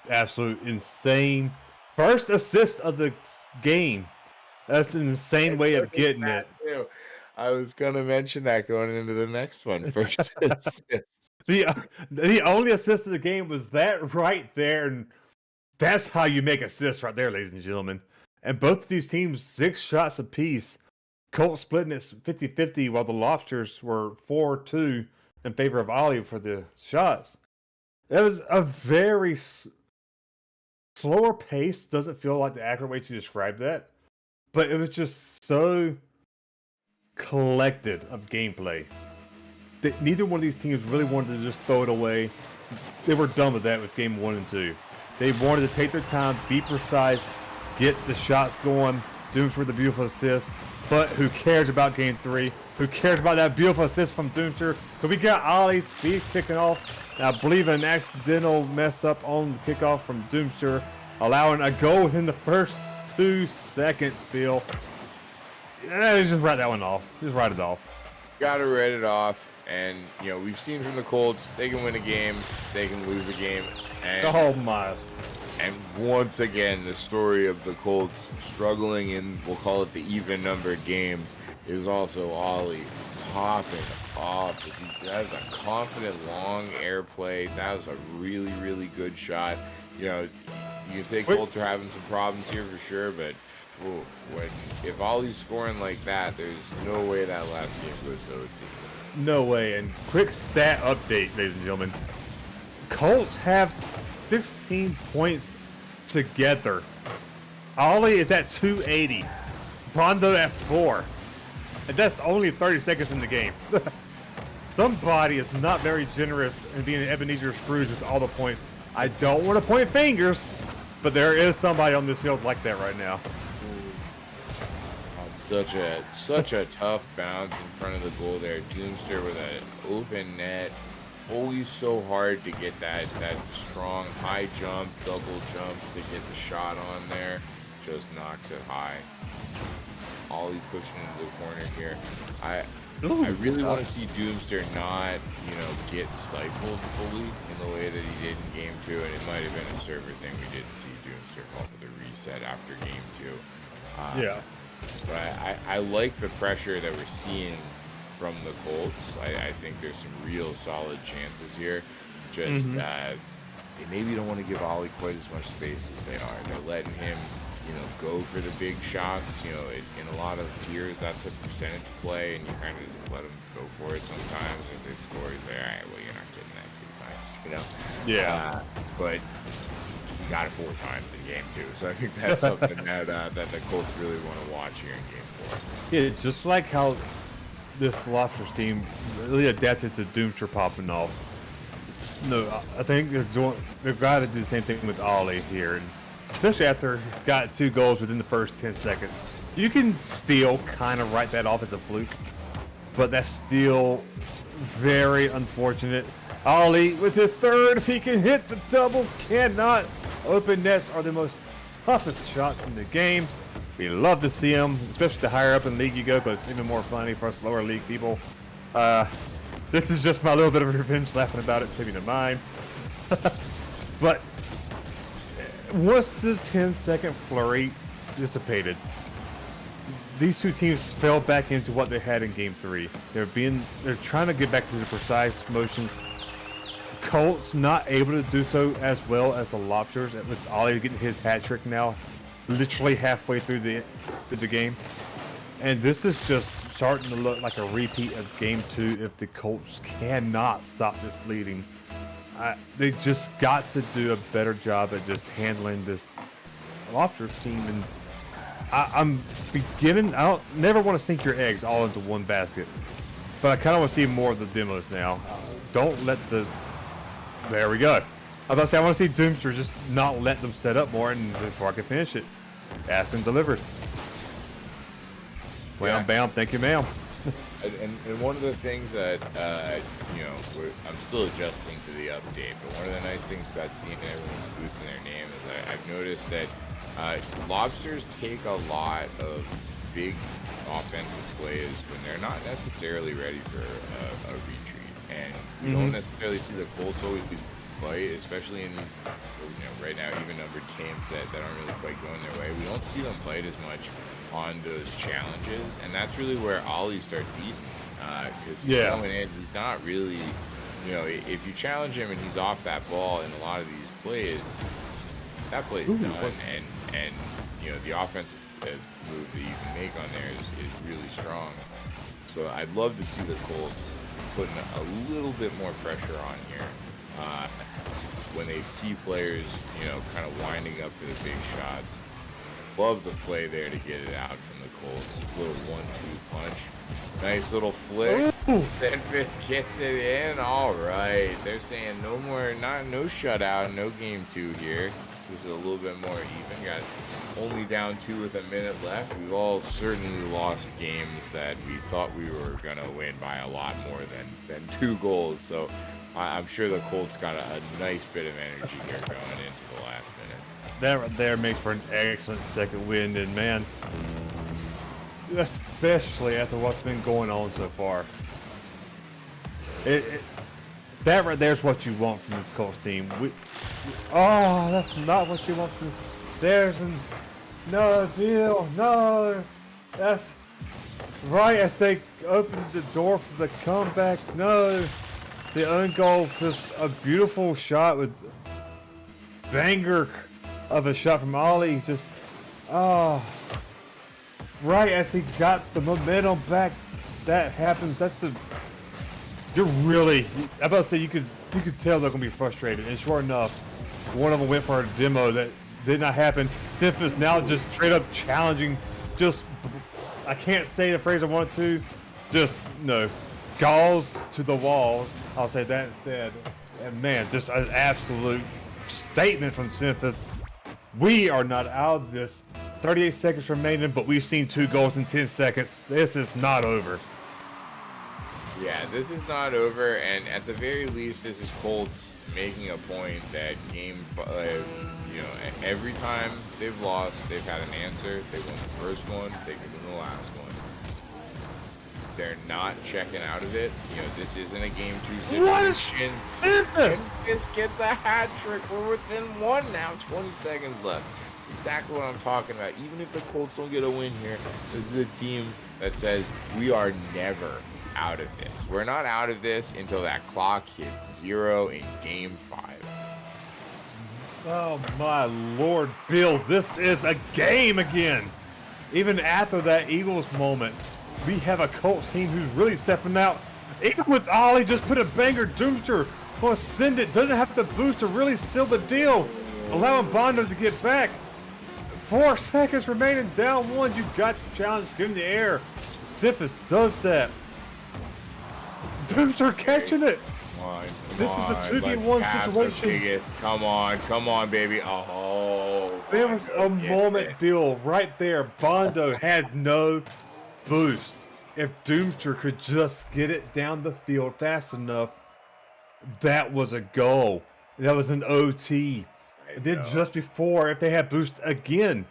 absolute insane first assist of the game. That's an insane way of getting it. Too. I was gonna mention that going into the next one. First assist. The only assist of the game was that right there, and that's how you make assists right there, ladies and gentlemen. And both of these teams, 6 shots apiece. Colts splitting it 50-50, while the Lobsters were 4-2 in favor of Ollie for the shots. That was a very slower pace. Doesn't feel like the accurate way to describe that, but it was just so collected of gameplay that neither one of these teams really wanted to just throw it away. They were done with that with game 1 and 2. They wanted to take their time, be precise, get the shots going. Doomster with the beautiful assist. But who cares about game 3? Who cares about that beautiful assist from Doomster? Because we got Ollie's speed kicking off. And I believe an accidental mess up on the kickoff from Doomster, allowing a goal within the first 2 seconds, Bill. Just write that one off. Just write it off. Got to write it off. And, you know, we've seen from the Colts, they can win a game, they can lose a game. And, oh, my. And once again, the story of the Colts struggling in, we'll call it the even-numbered games, is also Ollie popping off. That was a confident, long air play. That was a really, really good shot. You know, you can say Colts are having some problems here for sure, but if Ollie's scoring like that, there's no way that last game goes to OT. No way. And quick stat update, ladies and gentlemen. Colts have 16 points together. Ollie is at 280. Bondo at 4. And that's only 30 seconds in the game. Somebody is not very generous in being an Ebenezer Scrooge with all the points. I don't want to point fingers, but there is somebody on this field like that right now. Such a tough bounce in front of the goal there. Doomster with an open net. Always so hard to get that strong high jump, double jump to get the shot on there. Just knocks it high. Ollie pushing into the corner here. I really want to see Doomster not, get stifled fully in the way that he did in game 2, and it might have been a server thing. We did see Doomster call for the reset after game 2. Yeah. But I like the pressure that we're seeing from the Colts. I think there's some real solid chances here. Just they maybe don't want to give Ollie quite as much space as they are. They're letting him, go for the big shots. In a lot of tiers, that's a percentage play, and you kind of just let him go for it sometimes. If they score, he's like, all right, well, you're not getting that 2 times, Yeah. But he got it 4 times in game 2, so I think that's something that the Colts really want to watch here in game 4. Yeah, just like how this Lobsters team really adapted to Doomster popping off. No, I think they've got to do the same thing with Ollie here, and especially after he's got 2 goals within the first 10 seconds. You can still kind of write that off as a fluke, but that's still very unfortunate. Ollie with his 3rd, if he can hit the double, cannot. Open nets are the most toughest shots in the game. We love to see them, especially the higher up in the league you go, because it's even more funny for us lower league people. This is just my little bit of revenge laughing about it, maybe to mine. But once the 10-second flurry dissipated, these 2 teams fell back into what they had in game 3. They're trying to get back to the precise motions. Colts not able to do so as well as the Lobsters, with Ollie getting his hat trick now, literally halfway through the game. And this is just starting to look like a repeat of Game 2 if the Colts cannot stop this bleeding. They just got to do a better job at just handling this Lobsters team. And I'm beginning. I don't never want to sink your eggs all into one basket, but I kind of want to see more of the demos now. Don't let the. There we go. I was about to say I want to see Doomster just not let them set up more, and before I can finish it, asked and delivered. Well, bam, thank you, ma'am. And one of the things that I'm still adjusting to the update, but one of the nice things about seeing everyone's boots in their name is I've noticed that Lobsters take a lot of big offensive plays when they're not necessarily ready for a retreat, and we don't necessarily see the Colts always play, especially in these right now even numbered games that aren't really quite going their way. We don't see them played as much on those challenges, and that's really where Ollie starts eating, because going in, he's not really, if you challenge him and he's off that ball in a lot of these plays, that play is done, and the offensive move that you can make on there is really strong. So I'd love to see the Colts putting a little bit more pressure on here when they see players, kind of winding up for the big shots. Love the play there to get it out from the Colts. Little 1-2 punch. Nice little flick. Senfis gets it in. All right. They're saying no more, no shutout, no game 2 here. This is a little bit more even. Got only down 2 with a minute left. We've all certainly lost games that we thought we were going to win by a lot more than 2 goals. So I'm sure the Colts got a nice bit of energy here going into the last minute. That right there makes for an excellent second win, and man, especially after what's been going on so far. That right there is what you want from this Colts team. That's not what you want from this. There's no deal. No, that's right as they opened the door for the comeback. No, the own goal was a beautiful shot with banger of a shot from Ollie. Just right as he got the momentum back, that happens. You're really, I'm about to say, you could tell they're gonna be frustrated, and sure enough, one of them went for a demo that did not happen. Simphus now just straight up challenging, I can't say the phrase I want to, galls to the walls. I'll say that instead. And man, just an absolute statement from Simphus. We are not out of this. 38 seconds remaining, but we've seen 2 goals in 10 seconds. This is not over. Yeah, this is not over, and at the very least, this is Colts making a point that game 5, every time they've lost, they've had an answer. They won the first one, they can win the last one. They're not checking out of it. This isn't a game 2 situation. This gets a hat trick. We're within 1 now. 20 seconds left. Exactly what I'm talking about. Even if the Colts don't get a win here, this is a team that says we are never out of this. We're not out of this until that clock hits 0 in game 5. Oh my Lord, Bill, this is a game again. Even after that Eagles moment, we have a Colts team who's really stepping out. Even with Ollie just put a banger, Doomster gonna send it, doesn't have to boost to really seal the deal, allowing Bondo to get back. 4 seconds remaining, down 1. You got the challenge, give him the air. Simphus does that. Doomster catching it. This is a 2v1 situation. Come on, baby. Oh, there was a moment, Bill, right there. Bondo had no boost. If Doomster could just get it down the field fast enough, that was a goal. That was an OT. And then just before, if they had boost again,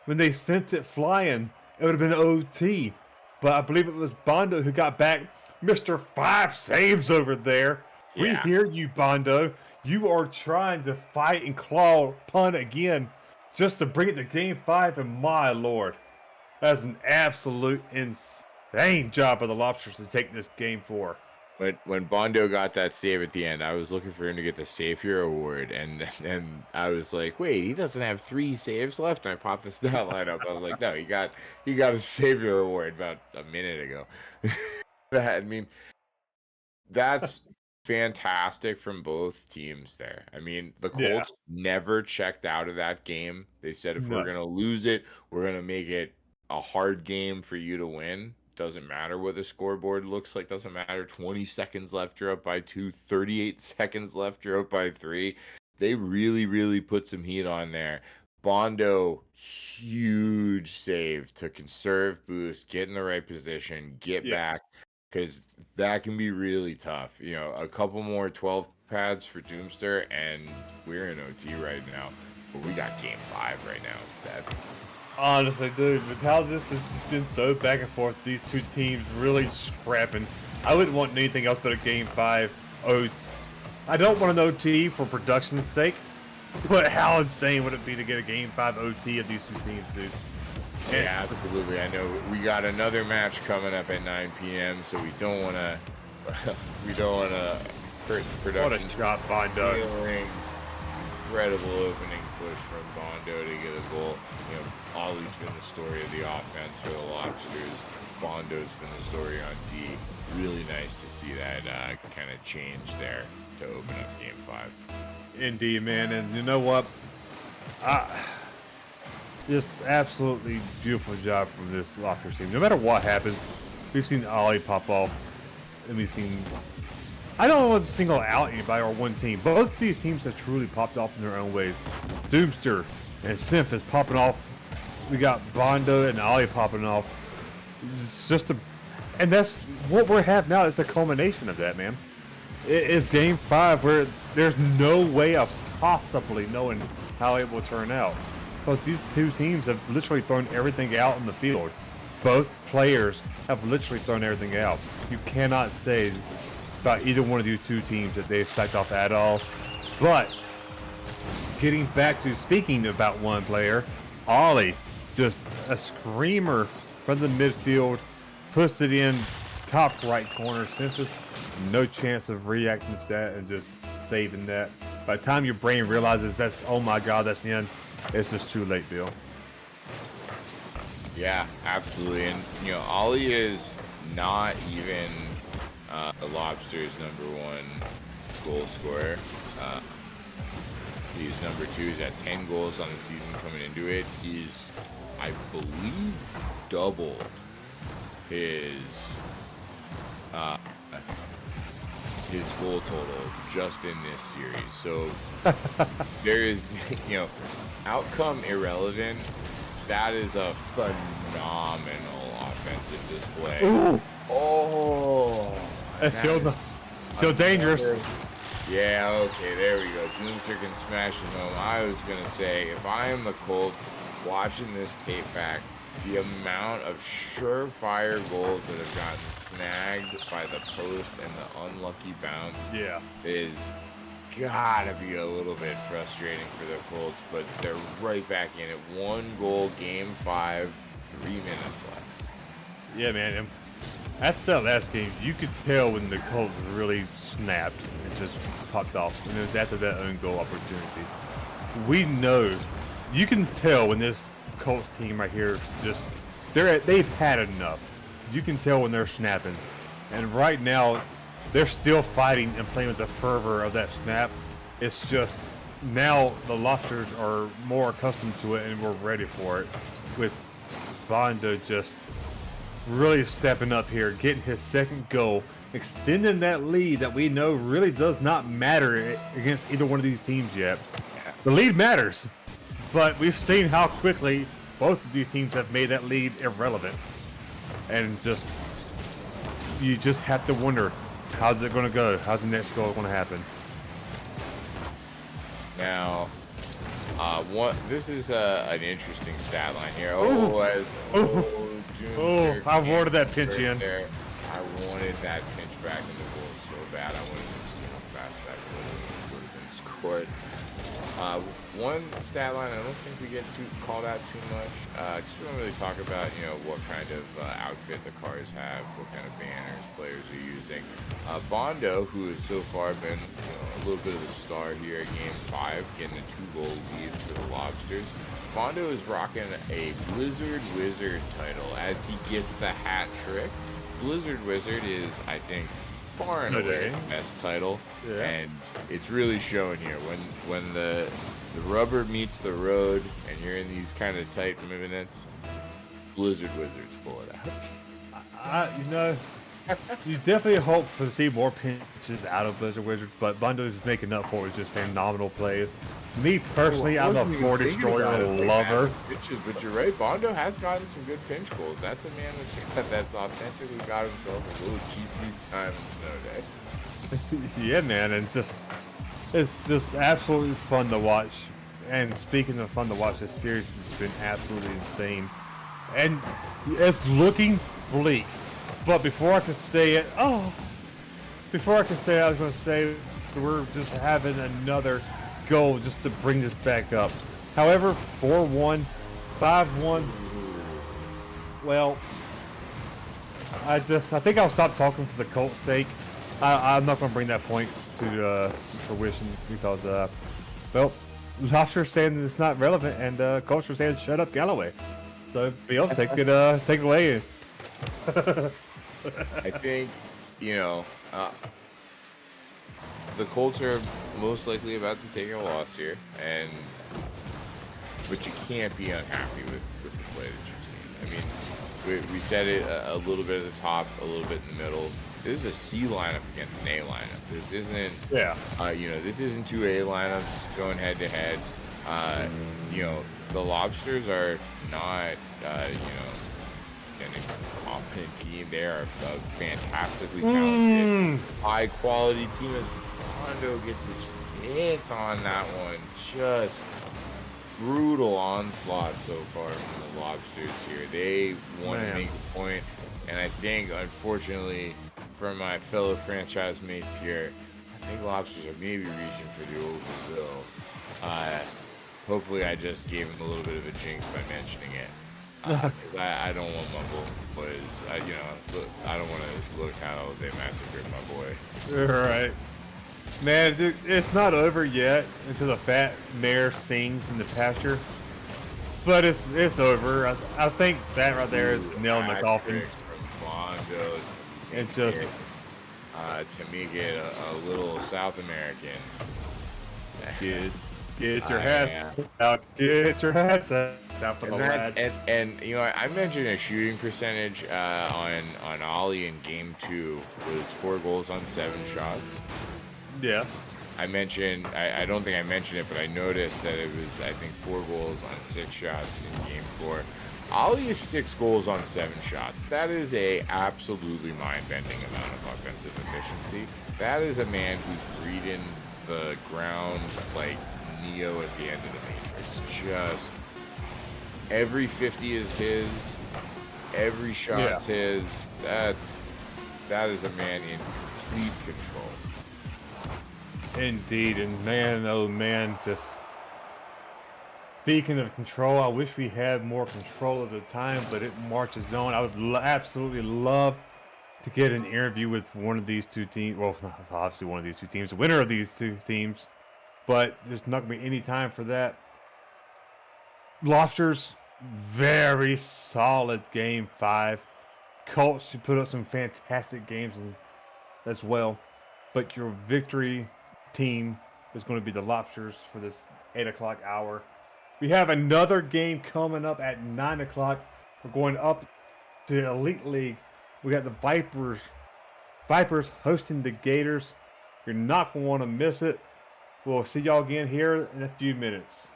when they sent it flying, it would have been OT. But I believe it was Bondo who got back. Mr. 5 saves over there. Yeah. We hear you, Bondo. You are trying to fight and claw, punt again, just to bring it to game 5. And my Lord, that's an absolute insane job of the Lobsters to take this game 4. when Bondo got that save at the end, I was looking for him to get the Savior Award, and I was like, wait, he doesn't have 3 saves left. And I popped the stat line up. I was like, no, he got a Savior Award about a minute ago. I mean, that's fantastic from both teams there. I mean, the Yeah. Colts never checked out of that game. They said if we're No. going to lose it, we're going to make it a hard game for you to win. Doesn't matter what the scoreboard looks like. Doesn't matter. 20 seconds left, you're up by 2. 38 seconds left, you're up by 3. They really, really put some heat on there. Bondo, huge save to conserve boost, get in the right position, get Yes. back, because that can be really tough. A couple more 12 pads for Doomster, and we're in OT right now. But we got game 5 right now instead. Honestly, dude, with how this has just been so back and forth, these two teams really scrapping. I wouldn't want anything else but a game 5 OT. I don't want an OT for production's sake, but how insane would it be to get a game 5 OT of these two teams, dude? Yeah, absolutely. I know we got another match coming up at 9 p.m., so we don't want to hurt the production. What a shot, Bondo. Incredible opening push from Bondo to get a goal. Ollie's been the story of the offense for the Lobsters. Bondo's been the story on D. Really nice to see that kind of change there to open up game 5. Indeed, man. And you know what? Just absolutely beautiful job from this Lobsters team. No matter what happens, we've seen Ollie pop off, and we've seen. I don't want to single out anybody or one team. Both of these teams have truly popped off in their own ways. Doomster and Synth is popping off. We got Bondo and Ollie popping off. It's just and that's what we have now. Is the culmination of that, man. It's game 5 where there's no way of possibly knowing how it will turn out. Because these two teams have literally thrown everything out in the field. Both players have literally thrown everything out. You cannot say about either one of these two teams that they've sacked off at all. But getting back to speaking about one player, Ollie, just a screamer from the midfield, puts it in top right corner. Simpsons, no chance of reacting to that and just saving that. By the time your brain realizes that's, oh my God, that's the end, it's just too late, Bill. Yeah, absolutely. And, Ollie is not even the Lobsters' #1 goal scorer. He's number 2. He's at 10 goals on the season coming into it. He's, I believe, doubled his goal total just in this series. So there is, outcome irrelevant. That is a phenomenal offensive display. Ooh. Oh, that's still dangerous. Yeah, okay, there we go. Doomster can smash it home. I was going to say, if I am the Colts watching this tape back, the amount of surefire goals that have gotten snagged by the post and the unlucky bounce is gotta be a little bit frustrating for the Colts, but they're right back in it. 1 goal, game 5, 3 minutes left. Yeah, man. And after that last game, you could tell when the Colts really snapped and just popped off. And it was after that own goal opportunity. We know, you can tell when this Colts team right here they've had enough. You can tell when they're snapping. And right now, they're still fighting and playing with the fervor of that snap. It's just now the Lobsters are more accustomed to it and we're ready for it. With Bondo just really stepping up here, getting his 2nd goal, extending that lead that we know really does not matter against either one of these teams yet. The lead matters, but we've seen how quickly both of these teams have made that lead irrelevant. And you just have to wonder, how's it going to go? How's the next goal going to happen? Now, this is an interesting stat line here. I wanted that pinch in. There. I wanted that pinch back in the goal so bad. I wanted to see how fast that would have been scored. Uh, One stat line I don't think we get too called out too much. Because we don't really talk about what kind of outfit the cars have, what kind of banners players are using. Bondo, who has so far been a little bit of a star here at Game 5, getting a 2-goal lead for the Lobsters. Bondo is rocking a Blizzard Wizard title as he gets the hat trick. Blizzard Wizard is, I think, far and away the best title, and it's really showing here when the rubber meets the road and you're in these kind of tight minutes. Blizzard Wizards pull it out. You definitely hope to see more pinches out of Blizzard Wizard, but Bondo is making up for it with just phenomenal plays. Me personally, I'm a Floor Destroyer lover. Pitches, but you're right. Bondo has gotten some good pinch goals. That's a man that's authentically got himself a little GC time in Snow Day. Yeah, man, and it's just absolutely fun to watch. And speaking of fun to watch, this series has been absolutely insane, and it's looking bleak. But before I can say it, I was going to say we're just having another goal just to bring this back up. However, 4-1, 5-1. Well, I think I'll stop talking for the Colts' sake. I'm not going to bring that point to fruition because, Lobster saying that it's not relevant, and Colts are saying shut up, Galloway. So, Bill, take it away. I think, the Colts are most likely about to take a loss here, but you can't be unhappy with the play that you've seen. I mean, we said it a little bit at the top, a little bit in the middle. This is a C lineup against an A lineup. This isn't, this isn't two A lineups going head to head. The Lobsters are not, an incompetent team. They are a fantastically talented, high quality team. As Bondo gets his 5th on that one, just brutal onslaught so far from the Lobsters here. They want to make a point, and I think, unfortunately, for my fellow franchise mates here, I think Lobsters are maybe reaching for the old Brazil. Hopefully, I just gave him a little bit of a jinx by mentioning it. I don't want Mumble boys. I don't want to look how they massacred my boy. All right. Man, it's not over yet until the fat mare sings in the pasture. But it's over. I think that right there is nail in the coffin. From Bondo It's just to make it a little South American. Get your hats out. Get your hats out for the lads. And I mentioned a shooting percentage on Ollie in game 2 was 4 goals on 7 shots. Yeah. I mentioned, I don't think I mentioned it, but I noticed that it was, I think, 4 goals on 6 shots in game 4. Ollie is 6 goals on 7 shots. That is a absolutely mind-bending amount of offensive efficiency. That is a man who's reading the ground like Neo at the end of the Matrix. Just every 50 is his, every shot's his. That is a man in complete control. Indeed, and man, oh man, just speaking of control, I wish we had more control at the time, but it marches on. I would absolutely love to get an interview with one of these two teams. Well, obviously one of these two teams, the winner of these two teams, but there's not going to be any time for that. Lobsters, very solid game 5. Colts, you put up some fantastic games as well, but your victory team is going to be the Lobsters for this 8 o'clock hour. We have another game coming up at 9 o'clock. We're going up to Elite League. We got the Vipers hosting the Gators. You're not going to want to miss it. We'll see y'all again here in a few minutes.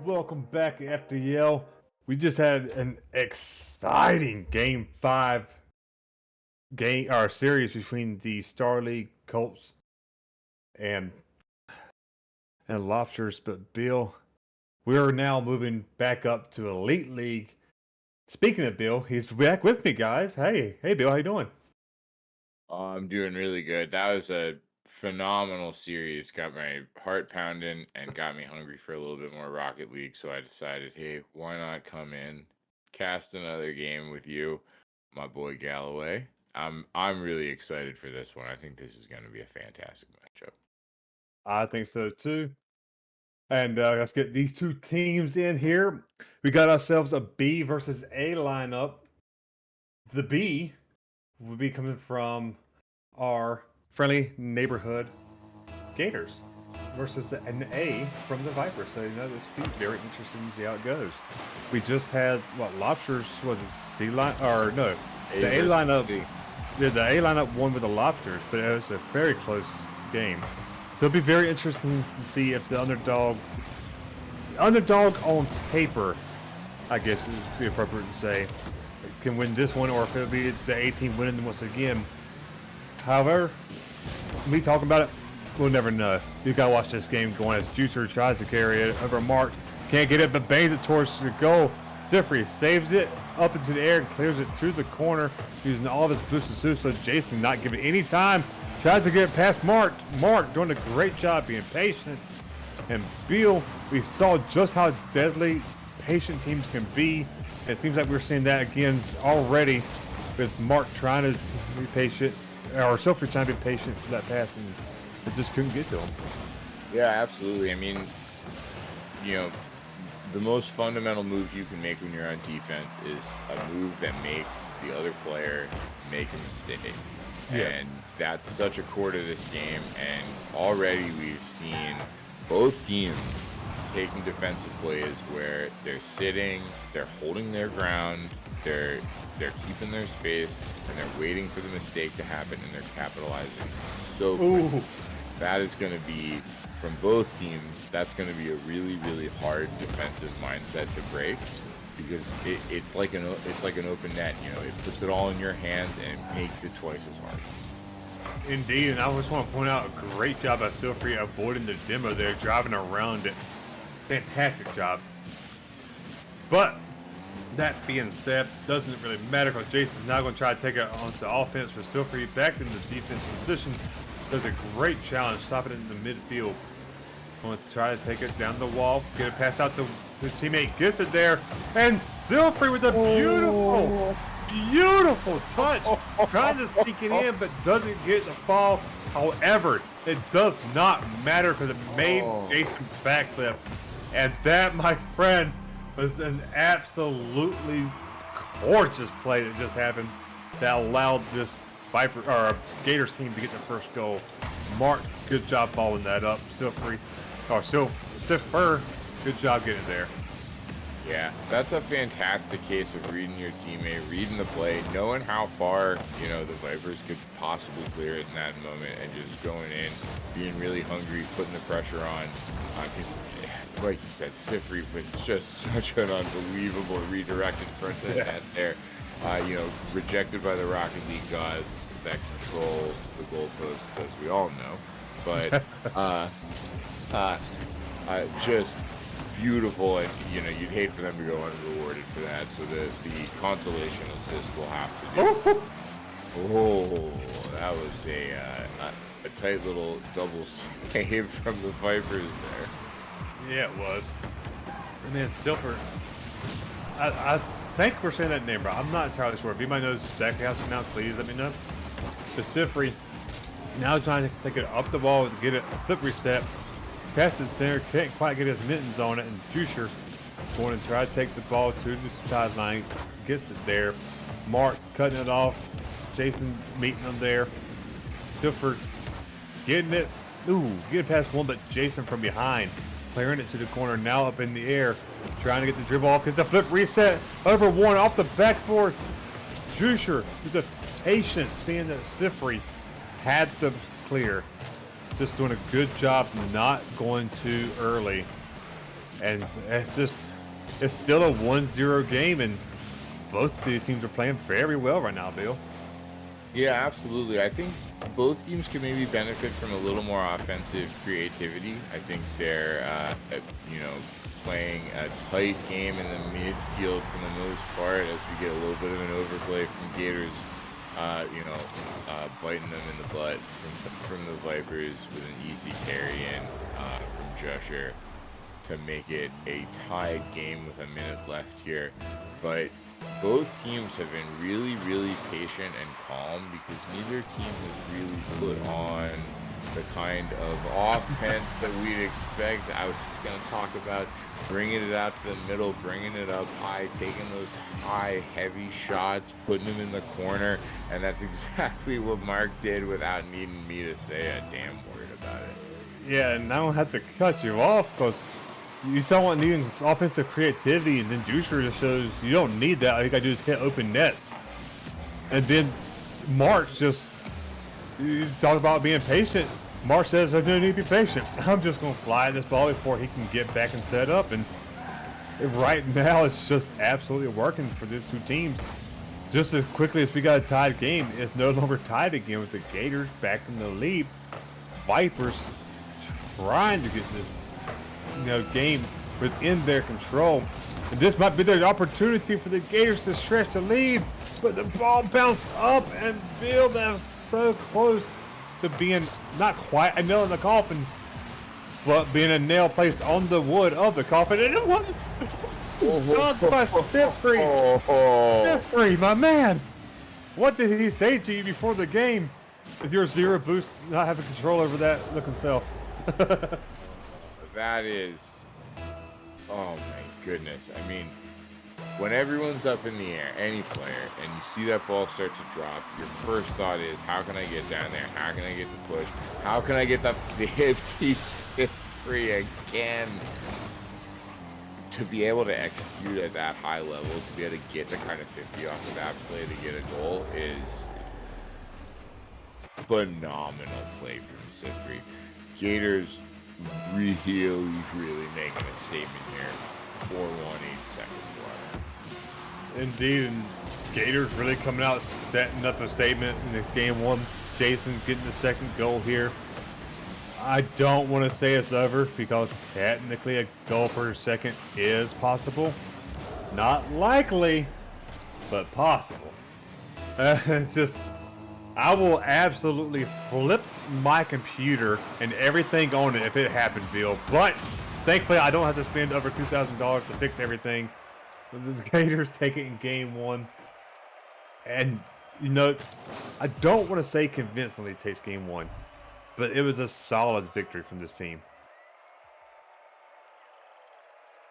Welcome back, FDL. We just had an exciting Game 5 series between the Star League Colts and Lobsters. But Bill, we're now moving back up to Elite League. Speaking of Bill, he's back with me, guys. Hey, Bill, how you doing? I'm doing really good. That was a phenomenal series. Got my heart pounding and got me hungry for a little bit more Rocket League. So I decided, hey, why not come in, cast another game with you, my boy Galloway. I'm really excited for this one. I think this is going to be a fantastic matchup. I think so too. And let's get these two teams in here. We got ourselves a B versus A lineup. The B will be coming from our friendly neighborhood Gators versus an A from the Vipers. So, this will be very interesting to see how it goes. We just had, Lobsters, was it C line? Or no, the A lineup. Yeah, the A lineup won with the Lobsters, but it was a very close game. So it'll be very interesting to see if the underdog on paper, I guess is the appropriate to say, can win this one, or if it'll be the A team winning once again. However, me talking about it, we'll never know. You gotta watch this game going as Juicer tries to carry it over Mark. Can't get it, but bangs it towards the goal. Jeffrey saves it up into the air and clears it to the corner using all of his boosts to so Jason not giving any time. Tries to get it past Mark. Mark doing a great job being patient. And Bill, we saw just how deadly patient teams can be. It seems like we're seeing that again already with Mark trying to be patient, or Sophie trying to be patient for that pass, and it just couldn't get to him. Yeah, absolutely. I mean, the most fundamental move you can make when you're on defense is a move that makes the other player make a mistake. Yeah. And that's such a core to this game. And already we've seen both teams taking defensive plays where they're sitting, they're holding their ground, they're keeping their space, and they're waiting for the mistake to happen, and they're capitalizing so quickly. That is going to be, from both teams, that's going to be a really, really hard defensive mindset to break, because it's like an open net. It puts it all in your hands and it makes it twice as hard. Indeed, and I just want to point out a great job by Silfrey avoiding the demo there, driving around it. Fantastic job. But that being said, doesn't really matter because Jason's now going to try to take it onto offense for Silfrey back in the defensive position. Does a great challenge, stopping it in the midfield. Going to try to take it down the wall, get it passed out to his teammate, gets it there, and Silfrey with a beautiful touch, trying to sneak it in, but doesn't get the fall. However, it does not matter because it made Jason backflip, and that, my friend, was an absolutely gorgeous play that just happened that allowed this Gators team to get their first goal. Mark, good job following that up. Silfrey, good job getting there. Yeah, that's a fantastic case of reading your teammate, reading the play, knowing how far, the Vipers could possibly clear it in that moment, and just going in, being really hungry, putting the pressure on. Because, like you said, Silfrey with just such an unbelievable redirected front to net there. Rejected by the Rocket League gods that control the goalposts, as we all know. But just beautiful, and you'd hate for them to go unrewarded for that. So the consolation assist will have to do. Oh, that was a tight little double save from the Vipers there. Yeah, it was. And then Silver, I think we're saying that name right. I'm not entirely sure. If anybody knows exactly how it's pronounced, please let me know. Silfrey now trying to take it up the wall to get it a flip reset. Pass to the center, can't quite get his mittens on it, and Juicer going to try to take the ball to the sideline, gets it there. Mark cutting it off, Jason meeting him there. Silfrey getting it, getting past one, but Jason from behind, clearing it to the corner, now up in the air, trying to get the dribble off, gets the flip reset, over one, off the backboard. Juicer with the patience, seeing that Silfrey had the clear. Just doing a good job not going too early. And it's still a 1-0 game, and both these teams are playing very well right now, Bill. Yeah, absolutely. I think both teams can maybe benefit from a little more offensive creativity. I think they're, playing a tight game in the midfield for the most part, as we get a little bit of an overplay from Gators, biting them in the butt from the Vipers with an easy carry in from Jusher to make it a tied game with a minute left here. But both teams have been really, really patient and calm because neither team has really put on the kind of offense that we'd expect. I was just going to talk about bringing it out to the middle, bringing it up high, taking those high, heavy shots, putting them in the corner, and that's exactly what Mark did without needing me to say a damn word about it. Yeah, and I don't have to cut you off because you someone needing offensive creativity, and then Juicer just shows you don't need that. All you gotta do is hit open nets. And then Mark you talk about being patient. Mark says, I don't need to be patient. I'm just gonna fly this ball before he can get back and set up. And right now, it's just absolutely working for these two teams. Just as quickly as we got a tied game, it's no longer tied again with the Gators back in the lead. Vipers trying to get this game within their control. And this might be their opportunity for the Gators to stretch the lead, but the ball bounced up, and Bill, that was so close to being not quite a nail in the coffin, but being a nail placed on the wood of the coffin. And it wasn't done by Jeffrey. Jeffrey, my man, what did he say to you before the game? With your zero boost, not having control over that looking self. That is, oh my goodness. I mean, when everyone's up in the air, any player, and you see that ball start to drop, your first thought is, how can I get down there? How can I get the push? How can I get the 56 free again? To be able to execute at that high level, to be able to get the kind of 50 off of that play to get a goal is phenomenal play from Sifri. Gators really making a statement here. 4-1, 8 seconds left. Indeed, and Gators really coming out setting up a statement in this game one. Jason getting the second goal here. I don't want to say it's over because technically a goal per second is possible. Not likely, but possible. It's just, I will absolutely flip my computer and everything on it if it happens, Bill. But thankfully, I don't have to spend over $2,000 to fix everything. The Gators take it in game one. And, I don't want to say convincingly takes game one, but it was a solid victory from this team.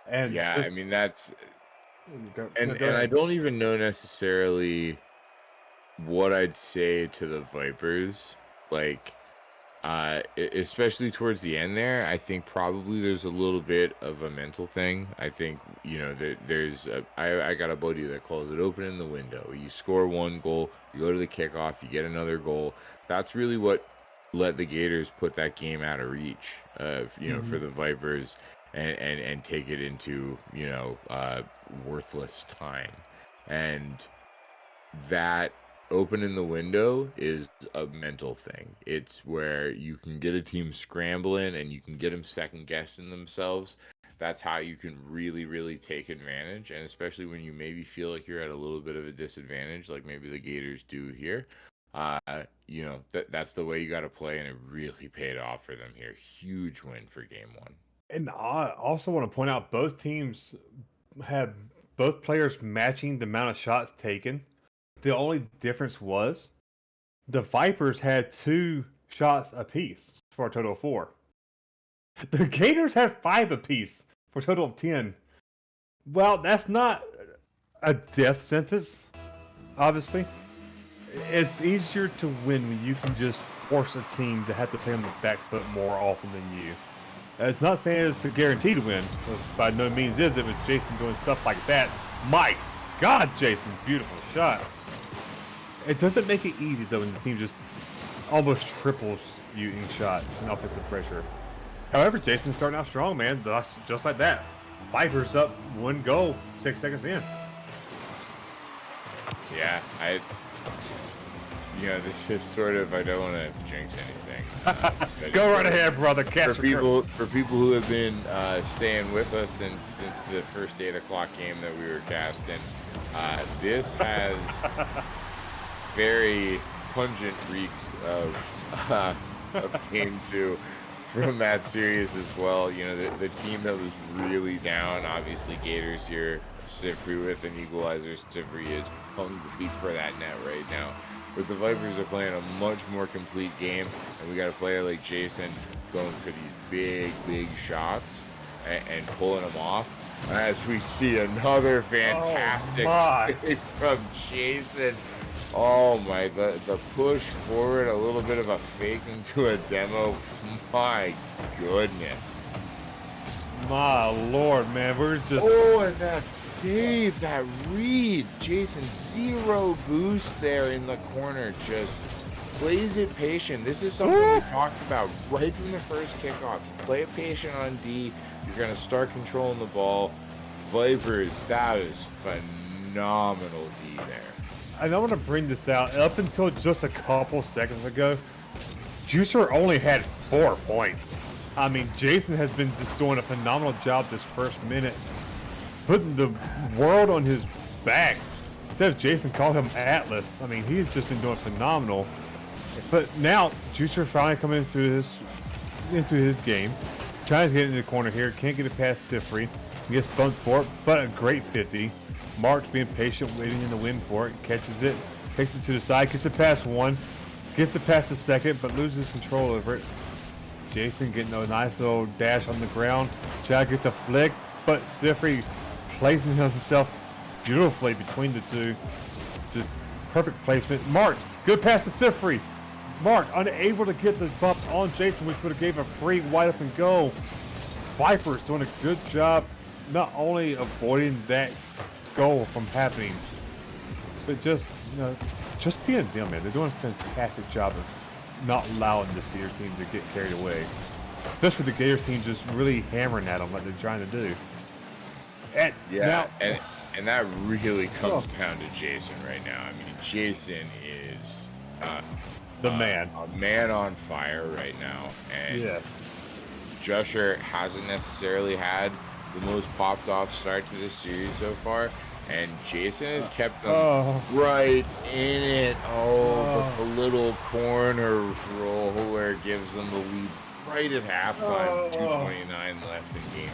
And yeah, I mean, that's... And I don't even know necessarily what I'd say to the Vipers, especially towards the end there. I think probably there's a little bit of a mental thing. I think, I got a buddy that calls it opening the window. You score one goal, you go to the kickoff, you get another goal. That's really what let the Gators put that game out of reach, for the Vipers and take it into, worthless time. And that opening the window is a mental thing. It's where you can get a team scrambling and you can get them second guessing themselves. That's how you can really, really take advantage. And especially when you maybe feel like you're at a little bit of a disadvantage, like maybe the Gators do here, that's the way you got to play, and it really paid off for them here. Huge win for game one. And I also want to point out both teams had both players matching the amount of shots taken. The only difference was the Vipers had 2 shots apiece for a total of 4. The Gators had 5 apiece for a total of 10. Well, that's not a death sentence, obviously. It's easier to win when you can just force a team to have to play on the back foot more often than you. It's not saying it's a guaranteed win. By no means is it, with Jason doing stuff like that. My God, Jason, beautiful shot. It doesn't make it easy, though, when the team just almost triples you in shots and offensive pressure. However, Jason's starting out strong, man. Just like that. Vipers up 1 goal, 6 seconds in. Yeah, this is sort of, I don't want to jinx anything. Go right ahead, brother. For people who have been staying with us since the first 8 o'clock game that we were casting, this has very pungent reeks of game 2 from that series as well. You know, the team that was really down, obviously Gators here, Sifri with an equalizer. Sifri is hungry for that net right now. But the Vipers are playing a much more complete game, and we got a player like Jason going for these big shots and pulling them off. As we see another fantastic play from Jason. Oh my, the push forward, a little bit of a fake into a demo. My goodness. My Lord, man, we're just... Oh, and that save, that read. Jason, 0 boost there in the corner. Just plays it patient. This is something we talked about right from the first kickoff. You play it patient on D, you're going to start controlling the ball. Vipers, that is phenomenal D there. And I want to bring this out. Up until just a couple seconds ago, Juicer only had 4 points. I mean, Jason has been just doing a phenomenal job this first minute, putting the world on his back. Instead of Jason calling him Atlas, I mean, he's just been doing phenomenal. But now, Juicer finally coming into his game, trying to get into the corner here, can't get it past Sifri. He gets bumped for it, but a great 50. Mark's being patient, waiting in the wind for it, catches it, takes it to the side, gets it past 1, gets it past the second, but loses control over it. Jason getting a nice little dash on the ground. Chad gets a flick, but Sifri placing himself beautifully between the two. Just perfect placement. Mark, good pass to Sifri. Mark unable to get the bump on Jason, which would have gave a free wide open goal. Vipers doing a good job not only avoiding that goal from happening, but just being them, man. They're doing a fantastic job of not allowing this Gators team to get carried away. Especially the Gators team just really hammering at them like they're trying to do. And yeah, and that really comes down to Jason right now. I mean, Jason is the man. A man on fire right now. And yeah. Jusher hasn't necessarily had the most popped off start to this series so far. And Jason has kept them right in it. But the little corner roller gives them the lead right at halftime. 2:29 left in game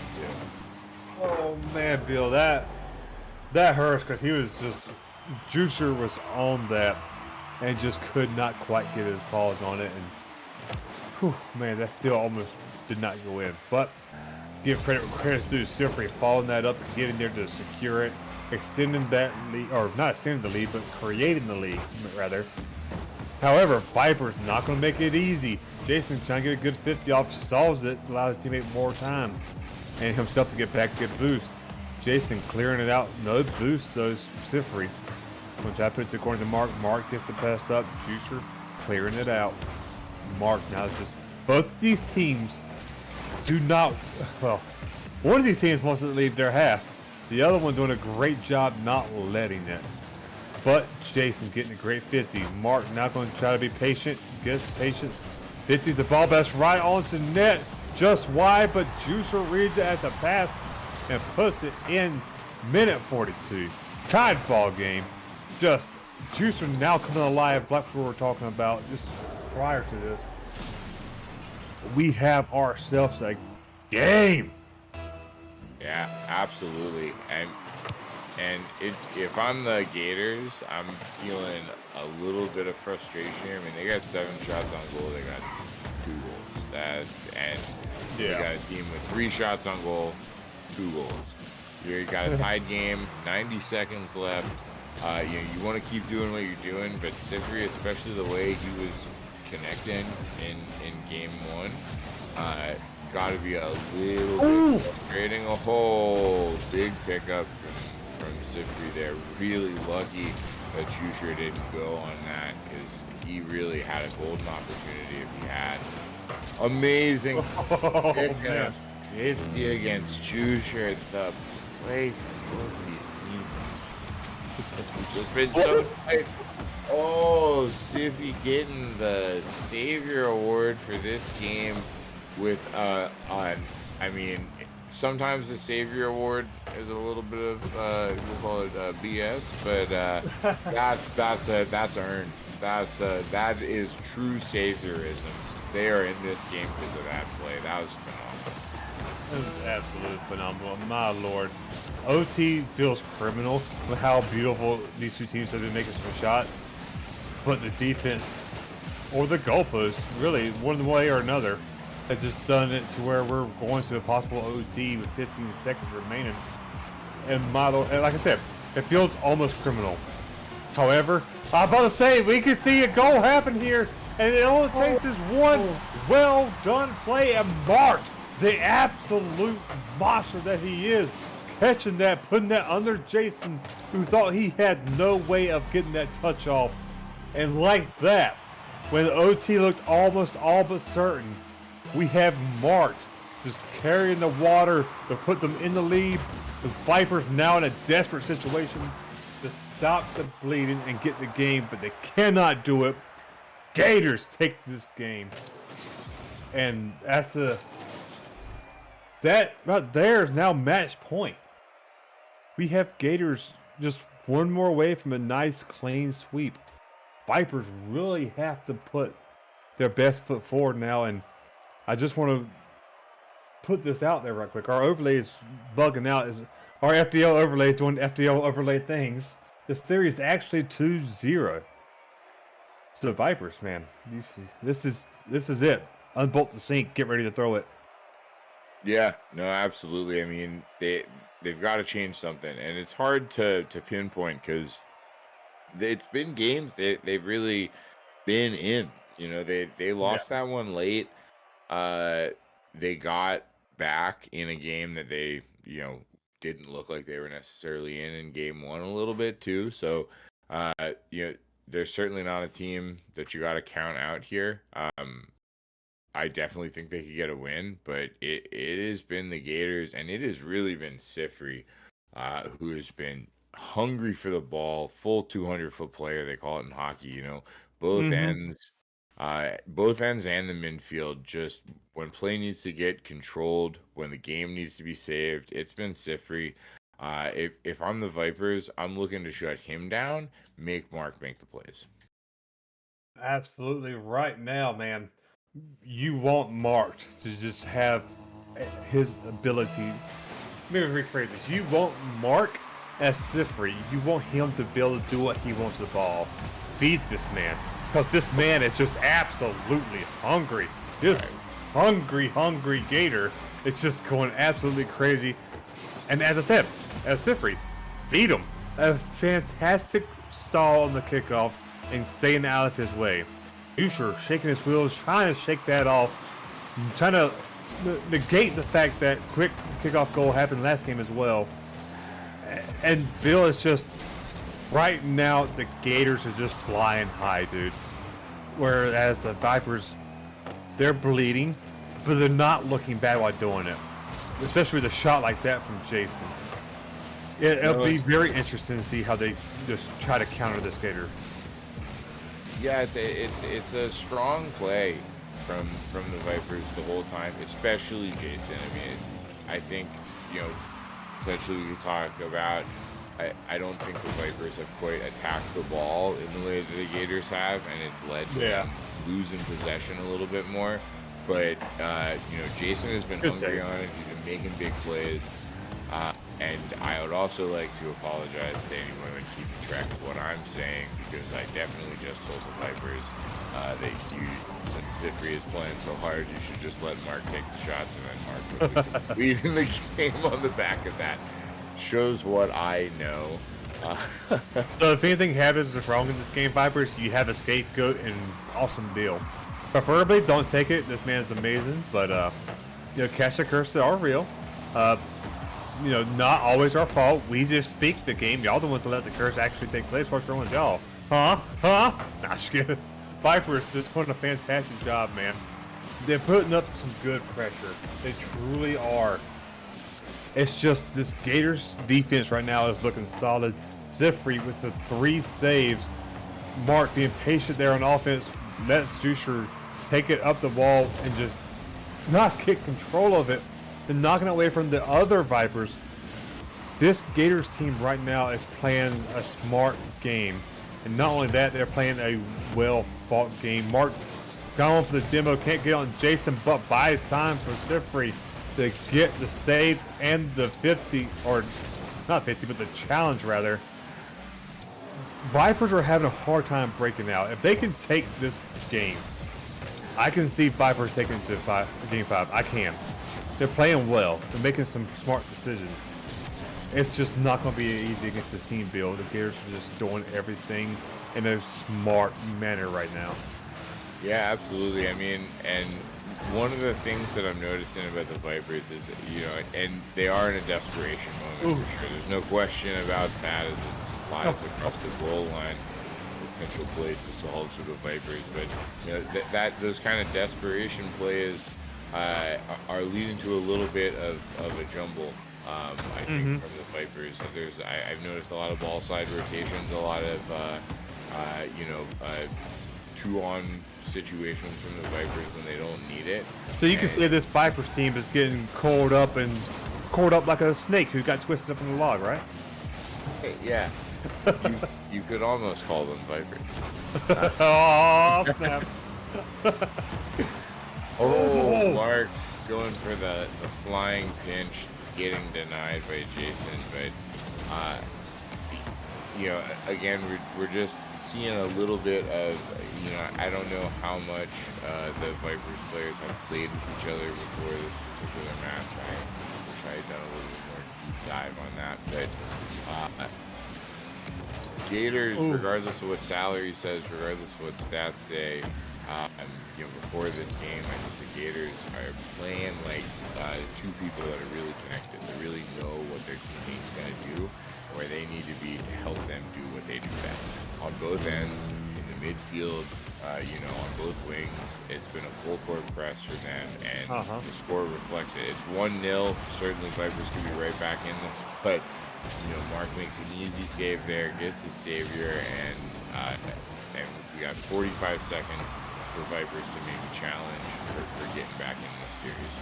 2. Oh man, Bill, that hurts because he was just Juicer was on that and just could not quite get his paws on it, and whew, man, that still almost did not go in. But give credit's due to Sifri following that up and getting there to secure it. Extending that lead, or not extending the lead, but creating the lead, rather. However, Viper's not going to make it easy. Jason trying to get a good 50 off, solves it, allows his teammate more time, and himself to get back, get boost. Jason clearing it out, no boost, so Sifri. Once I put it to the corner to Mark, Mark gets it passed up, Juicer clearing it out. Mark now is just, both these teams do not, well, one of these teams wants to leave their half. The other one doing a great job not letting it. But Jason's getting a great 50. Mark now going to try to be patient. Gets patience. 50's the ball best right onto net. Just wide, but Juicer reads it as a pass and puts it in minute 42. Tied ball game. Just Juicer now coming alive like we were talking about just prior to this. We have ourselves a game. Yeah, absolutely. And if I'm the Gators, I'm feeling a little bit of frustration here. I mean, they got 7 shots on goal. They got 2 goals. They got a team with 3 shots on goal, 2 goals. You got a tied game, 90 seconds left. You want to keep doing what you're doing, but Sifri, especially the way he was connecting in game 1, got to be a little bit frustrating. A whole big pickup from Sifri there. Really lucky that Juicer didn't go on that, because he really had a golden opportunity if he had. Amazing. Oh, Pick and man. a 50 against Juicer. The play for both of these teams has just been so tight. Oh, Siffy getting the Savior Award for this game with I mean, sometimes the Savior Award is a little bit of we'll call it BS, but that's earned. That is true saviorism. They are in this game because of that play. That was phenomenal. It was absolutely phenomenal. My lord. OT feels criminal with how beautiful these two teams have been making some shots. But the defense, or the goalpost, really, one way or another, has just done it to where we're going to a possible OT with 15 seconds remaining. And my lord, and like I said, it feels almost criminal. However, I'm about to say, we can see a goal happen here, and it only takes is one well done play, and Mark, the absolute monster that he is, catching that, putting that under Jason, who thought he had no way of getting that touch off. And like that, when OT looked almost all but certain, we have Mark just carrying the water to put them in the lead. The Vipers now in a desperate situation to stop the bleeding and get the game, but they cannot do it. Gators take this game. And that right there is now match point. We have Gators just one more away from a nice clean sweep. Vipers really have to put their best foot forward now, and I just want to put this out there right quick. Our overlay is bugging out. Our FDL overlay is doing FDL overlay things. The series is actually 2-0. So Vipers, man, this is it. Unbolt the sink. Get ready to throw it. Yeah, no, absolutely. I mean, they've got to change something, and it's hard to pinpoint because it's been games they've really been in. You know, they lost that one late. They got back in a game that they, didn't look like they were necessarily in game one a little bit too. So, they're certainly not a team that you got to count out here. I definitely think they could get a win, but it has been the Gators, and it has really been Sifri, who has been hungry for the ball, full 200-foot player, they call it in hockey, both ends. Both ends and the midfield, just when play needs to get controlled, when the game needs to be saved, it's been Sifri. If I'm the Vipers, I'm looking to shut him down, make Mark make the plays. Absolutely right now, man. You want Mark to just have his ability. Maybe rephrase this. You want Mark as Sifri. You want him to be able to do what he wants with the ball. Feed this man. Because this man is just absolutely hungry. This hungry Gator is just going absolutely crazy. And as I said, as Sifri, feed him. A fantastic stall on the kickoff and staying out of his way. Usher shaking his wheels, trying to shake that off, trying to negate the fact that quick kickoff goal happened last game as well. And Bill is just, right now, the Gators are just flying high, dude. Whereas the Vipers, they're bleeding, but they're not looking bad while doing it. Especially with a shot like that from Jason. It'll be very interesting to see how they just try to counter this Gator. Yeah, it's a strong play from the Vipers the whole time, especially Jason. I mean, I think, potentially we could talk about, I don't think the Vipers have quite attacked the ball in the way that the Gators have, and it's led to them losing possession a little bit more. But, Jason has been hungry on it. He's been making big plays. And I would also like to apologize to anyone who's keeping track of what I'm saying, because I definitely just told the Vipers that since Sifri is playing so hard, you should just let Mark take the shots, and then Mark will be leading the game on the back of that. Shows what I know. So if anything happens wrong in this game, Vipers, you have a scapegoat and awesome deal. Preferably, don't take it. This man is amazing, but cash the curses are real. Not always our fault. We just speak the game. Y'all the ones that let the curse actually take place. What's wrong with y'all? Huh? Nah, just kidding. Vipers just doing a fantastic job, man. They're putting up some good pressure. They truly are. It's just this Gators defense right now is looking solid. Ziffrey with the 3 saves. Mark being patient there on offense. Lets Juicer take it up the wall and just not get control of it and knocking it away from the other Vipers. This Gators team right now is playing a smart game. And not only that, they're playing a well-fought game. Mark going for the demo, can't get on Jason, but buys time for Ziffrey to get the save and the 50, or not 50, but the challenge rather. Vipers are having a hard time breaking out. If they can take this game, I can see Vipers taking it to game 5. I can. They're playing well. They're making some smart decisions. It's just not going to be easy against this team build. The Gators are just doing everything in a smart manner right now. Yeah, absolutely. I mean, and one of the things that I'm noticing about the Vipers is, and they are in a desperation moment for sure. There's no question about that as it slides across the goal line. Potential play to solve for the Vipers, but that those kind of desperation plays are leading to a little bit of a jumble. I think from the Vipers, I've noticed a lot of ball side rotations, a lot of 2-on situations from the Vipers when they don't need it. So you can say this Vipers team is getting coiled up like a snake who got twisted up in the log, right? Yeah. You could almost call them Vipers. Oh, snap. Mark going for the flying pinch, getting denied by Jason, but again, we're just seeing a little bit of, I don't know how much the Vipers players have played with each other before this particular match. I wish I had done a little bit more deep dive on that, but Gators, regardless of what salary says, regardless of what stats say, before this game, I think the Gators are playing like 2 people that are really connected. They really know what their teammate's going to do, where they need to be to help them do what they do best. On both ends, in the midfield, on both wings, it's been a full court press for them, and the score reflects it. It's 1-0. Certainly, Vipers could be right back in this, but Mark makes an easy save there, gets the savior, and we got 45 seconds for Vipers to make a challenge for getting back in this series.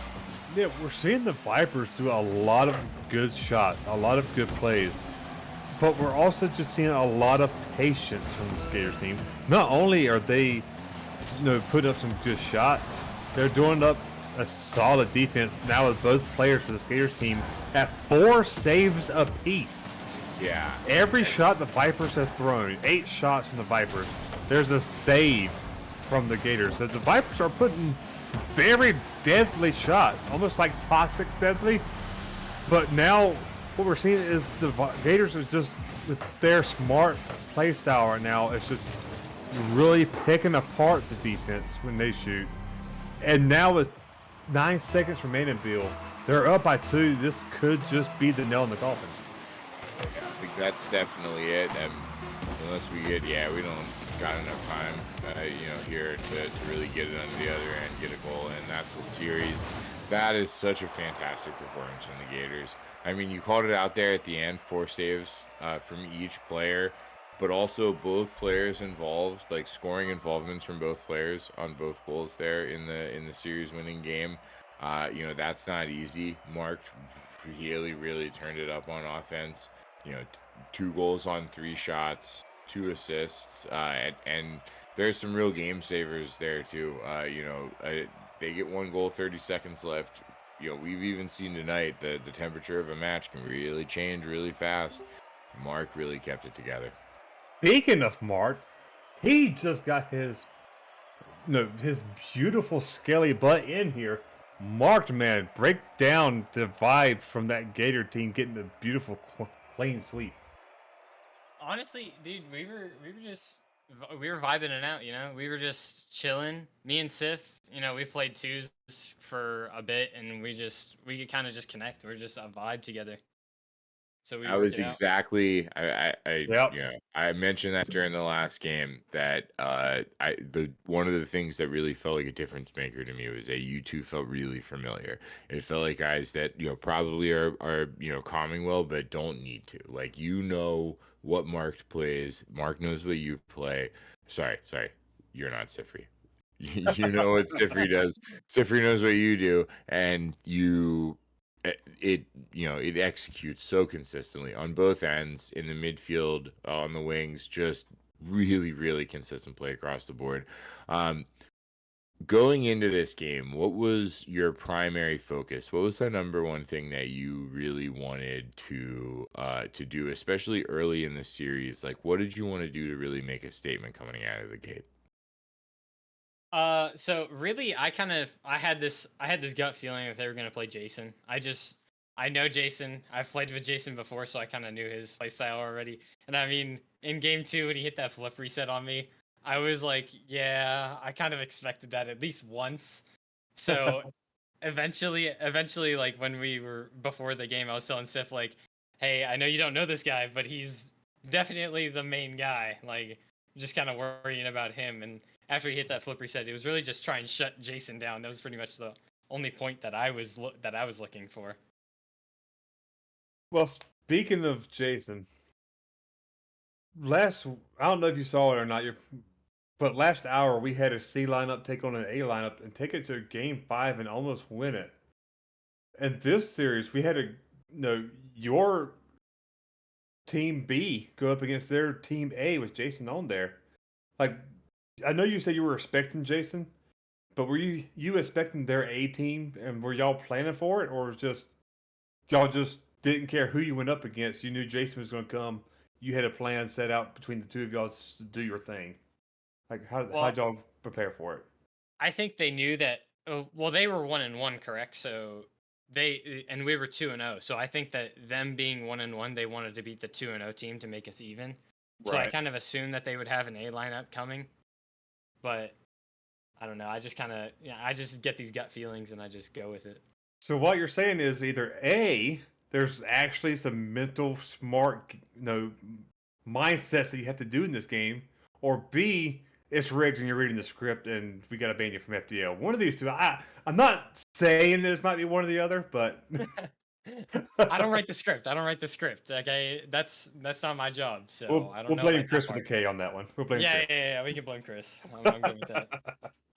Yeah, we're seeing the Vipers do a lot of good shots, a lot of good plays, but we're also just seeing a lot of patience from the Gators team. Not only are they, putting up some good shots, they're doing up a solid defense now with both players for the Gators team at 4 saves apiece. Yeah. Every shot the Vipers have thrown, 8 shots from the Vipers, there's a save from the Gators. So the Vipers are putting very deadly shots, almost like toxic deadly. But now what we're seeing is the Gators are just, with their smart play style right now, it's just really picking apart the defense when they shoot. And now with 9 seconds remaining, Bill, they're up by 2. This could just be the nail in the coffin. Yeah, I think that's definitely it. And unless we don't got enough time, here to really get it under the other end, get a goal, and that's the series. That is such a fantastic performance from the Gators. I mean, you called it out there at the end, 4 saves from each player, but also both players involved, like scoring involvements from both players on both goals there in the series winning game. That's not easy. Mark really turned it up on offense. 2 goals on 3 shots, 2 assists, and there's some real game savers there too. They get 1 goal, 30 seconds left. We've even seen tonight the temperature of a match can really change really fast. Mark really kept it together. Speaking of Mark, he just got his beautiful scaly butt in here. Marked, man, break down the vibe from that Gator team getting the beautiful clean sweep. Honestly, dude, we were vibing it out, we were just chilling. Me and Sif, we played twos for a bit, and we kind of just connect. We're just a vibe together. so we I worked was it out. exactly Yep. I mentioned that during the last game that the one of the things that really felt like a difference maker to me was that you two felt really familiar. It felt like guys that probably are calming well but don't need to. Like what Mark plays. Mark knows what you play. Sorry, you're not Sifri. You know what Sifri does. Sifri knows what you do, and it executes so consistently on both ends in the midfield, on the wings, just really really consistent play across the board. um Going into this game, what was your primary focus? What was the number one thing that you really wanted to do, especially early in the series? Like, what did you want to do to really make a statement coming out of the gate? So really, I had this gut feeling that they were gonna play Jason. I know Jason. I've played with Jason before, so I kind of knew his playstyle already. And I mean, in game two when he hit that flip reset on me, I was like, yeah, I kind of expected that at least once. So eventually, like when we were before the game, I was telling Sif like, hey, I know you don't know this guy, but he's definitely the main guy. Like, just kind of worrying about him. And after he hit that flip reset, it was really just try and shut Jason down. That was pretty much the only point that I was looking for. Well, speaking of Jason, I don't know if you saw it or not. But last hour we had a C lineup take on an A lineup and take it to game 5 and almost win it. And this series we had your team B go up against their team A with Jason on there. Like, I know you said you were expecting Jason, but were you expecting their A team, and were y'all planning for it, or just y'all just didn't care who you went up against? You knew Jason was going to come. You had a plan set out between the two of y'all to do your thing. Like, how'd Well, y'all prepare for it? I think they knew that. Well, they were 1-1, correct? So and we were 2-0. So I think that them being 1-1, they wanted to beat the 2-0 team to make us even. So I Right. kind of assumed that they would have an A lineup coming, but I don't know. I just kind of, yeah, I just get these gut feelings and I just go with it. So what you're saying is either A, there's actually some mental smart, mindsets that you have to do in this game, or B, it's rigged and you're reading the script and we got to ban you from FDL. One of these two. I'm not saying this might be one or the other, but I don't write the script. I don't write the script. Okay, that's not my job. So we'll I don't we'll know blame about that Chris with a part. K on that one. We'll blame Yeah, Chris. yeah, yeah, yeah. We can blame Chris. I'm good with that.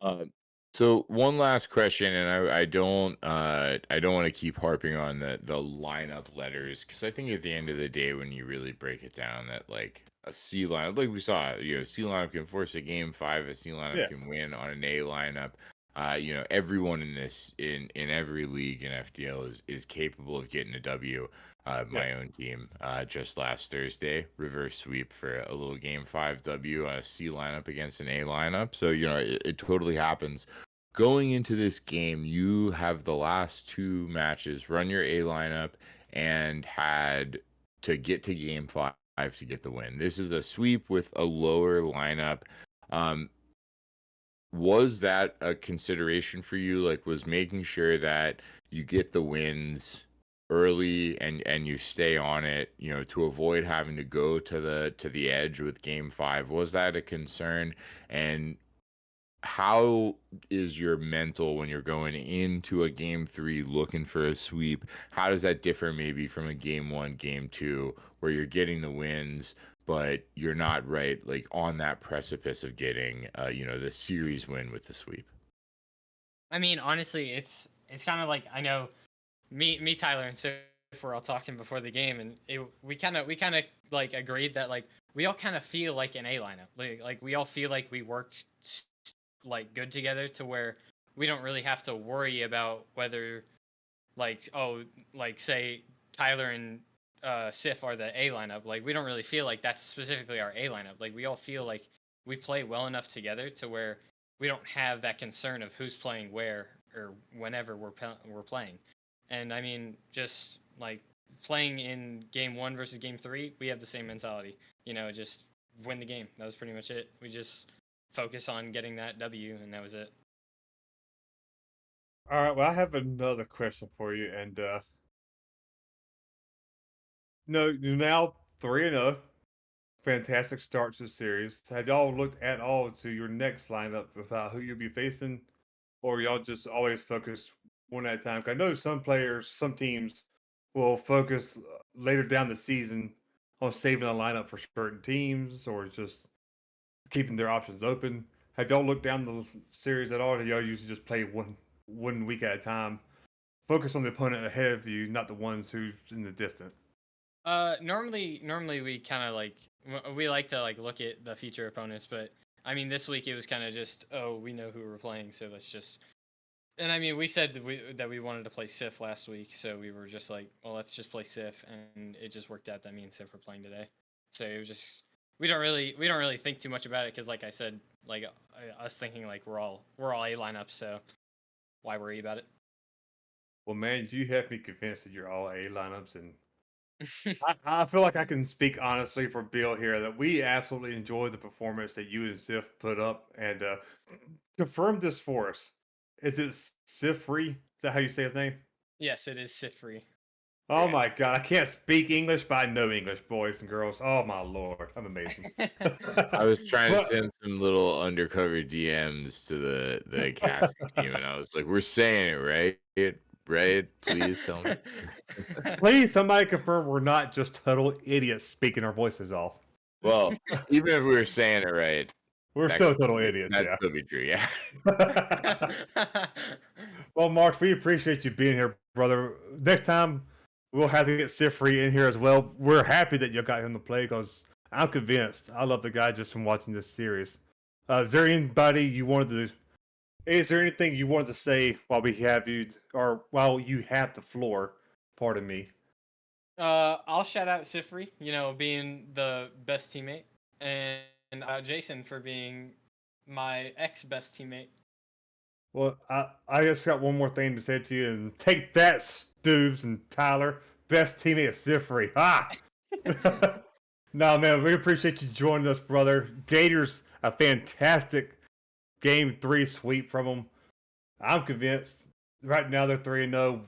Uh, so one last question, and I don't want to keep harping on the lineup letters, because I think at the end of the day, when you really break it down, that like a C lineup, like we saw, C lineup can force a game 5, a C lineup Yeah. can win on an A lineup. Everyone in every league in FDL is capable of getting a W. Yeah. My own team just last Thursday reverse sweep for a little game 5 W on a C lineup against an A lineup. So it totally happens. Going into this game, you have the last two matches run your A lineup and had to get to game 5 to get the win. This is a sweep with a lower lineup. Um, was that a consideration for you? Like, was making sure that you get the wins early and you stay on it, to avoid having to go to the edge with game 5? Was that a concern? And how is your mental when you're going into a game 3 looking for a sweep? How does that differ maybe from a game 1, game 2, where you're getting the wins, but you're not right like on that precipice of getting the series win with the sweep? I mean, honestly, it's kind of like I know me, Tyler, and Sif were all talking before the game, and we kind of like agreed that like we all kind of feel like an A lineup. Like we all feel like we work like good together to where we don't really have to worry about whether like like say Tyler and Sif are the A lineup. Like we don't really feel like that's specifically our A lineup. Like we all feel like we play well enough together to where we don't have that concern of who's playing where or whenever we're playing. And I mean, just like playing in game 1 versus game 3, we have the same mentality. Just win the game. That was pretty much it. We just focus on getting that W, and that was it. All right. Well, I have another question for you, and No, you're now 3-0. Fantastic start to the series. Have y'all looked at all to your next lineup about who you'll be facing, or y'all just always focus one at a time? 'Cause I know some players, some teams will focus later down the season on saving a lineup for certain teams, or just keeping their options open. Have y'all looked down the series at all? Or do y'all usually just play one week at a time? Focus on the opponent ahead of you, not the ones who's in the distance. Normally we kind of like we like to like look at the future opponents, but I mean this week it was kind of just, oh, we know who we're playing, so let's just. And I mean we said that we wanted to play Sif last week, so we were just like, well, let's just play Sif, and it just worked out that me and Sif were playing today. So it was just we don't really think too much about it because, like I said, like us thinking like we're all A lineups, so why worry about it? Well, man, you have me convinced that you're all A lineups, and I feel like I can speak honestly for Bill here that we absolutely enjoy the performance that you and Sif put up, and confirm this for us. Is it Sif free? Is that how you say his name? Yes, it is Sif free. Oh my God, I can't speak English, but I know English, boys and girls. Oh my Lord, I'm amazing. I was trying to But- send some little undercover DMs to the casting team, and I was like, "We're saying it right, right? Please tell me." Please, somebody confirm we're not just total idiots speaking our voices off. Well, even if we were saying it right, We're that still could total be- idiots, That'd yeah. still be true, yeah. Well, Mark, we appreciate you being here, brother. Next time, we'll have to get Sifri in here as well. We're happy that you got him to play because I'm convinced. I love the guy just from watching this series. Is there anybody you wanted to? Is there anything you wanted to say while we have you, or while you have the floor? Pardon me. I'll shout out Sifri, being the best teammate, and Jason for being my ex best teammate. Well, I just got one more thing to say to you, and take that, Stoobs and Tyler, best teammate of Sifri. Ha! No, man, we appreciate you joining us, brother. Gators, a fantastic game 3 sweep from them. I'm convinced right now they're 3-0.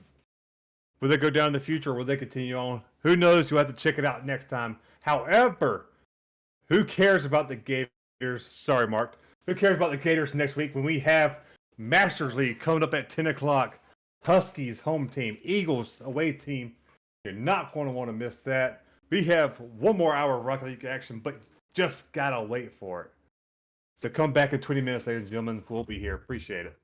Will they go down in the future or will they continue on? Who knows? You'll have to check it out next time. However, who cares about the Gators? Sorry, Mark. Who cares about the Gators next week when we have Masters League coming up at 10 o'clock? Huskies home team, Eagles away team. You're not going to want to miss that. We have one more hour of Rocket League action, but just gotta wait for it. So come back in 20 minutes, ladies and gentlemen. We'll be here. Appreciate it.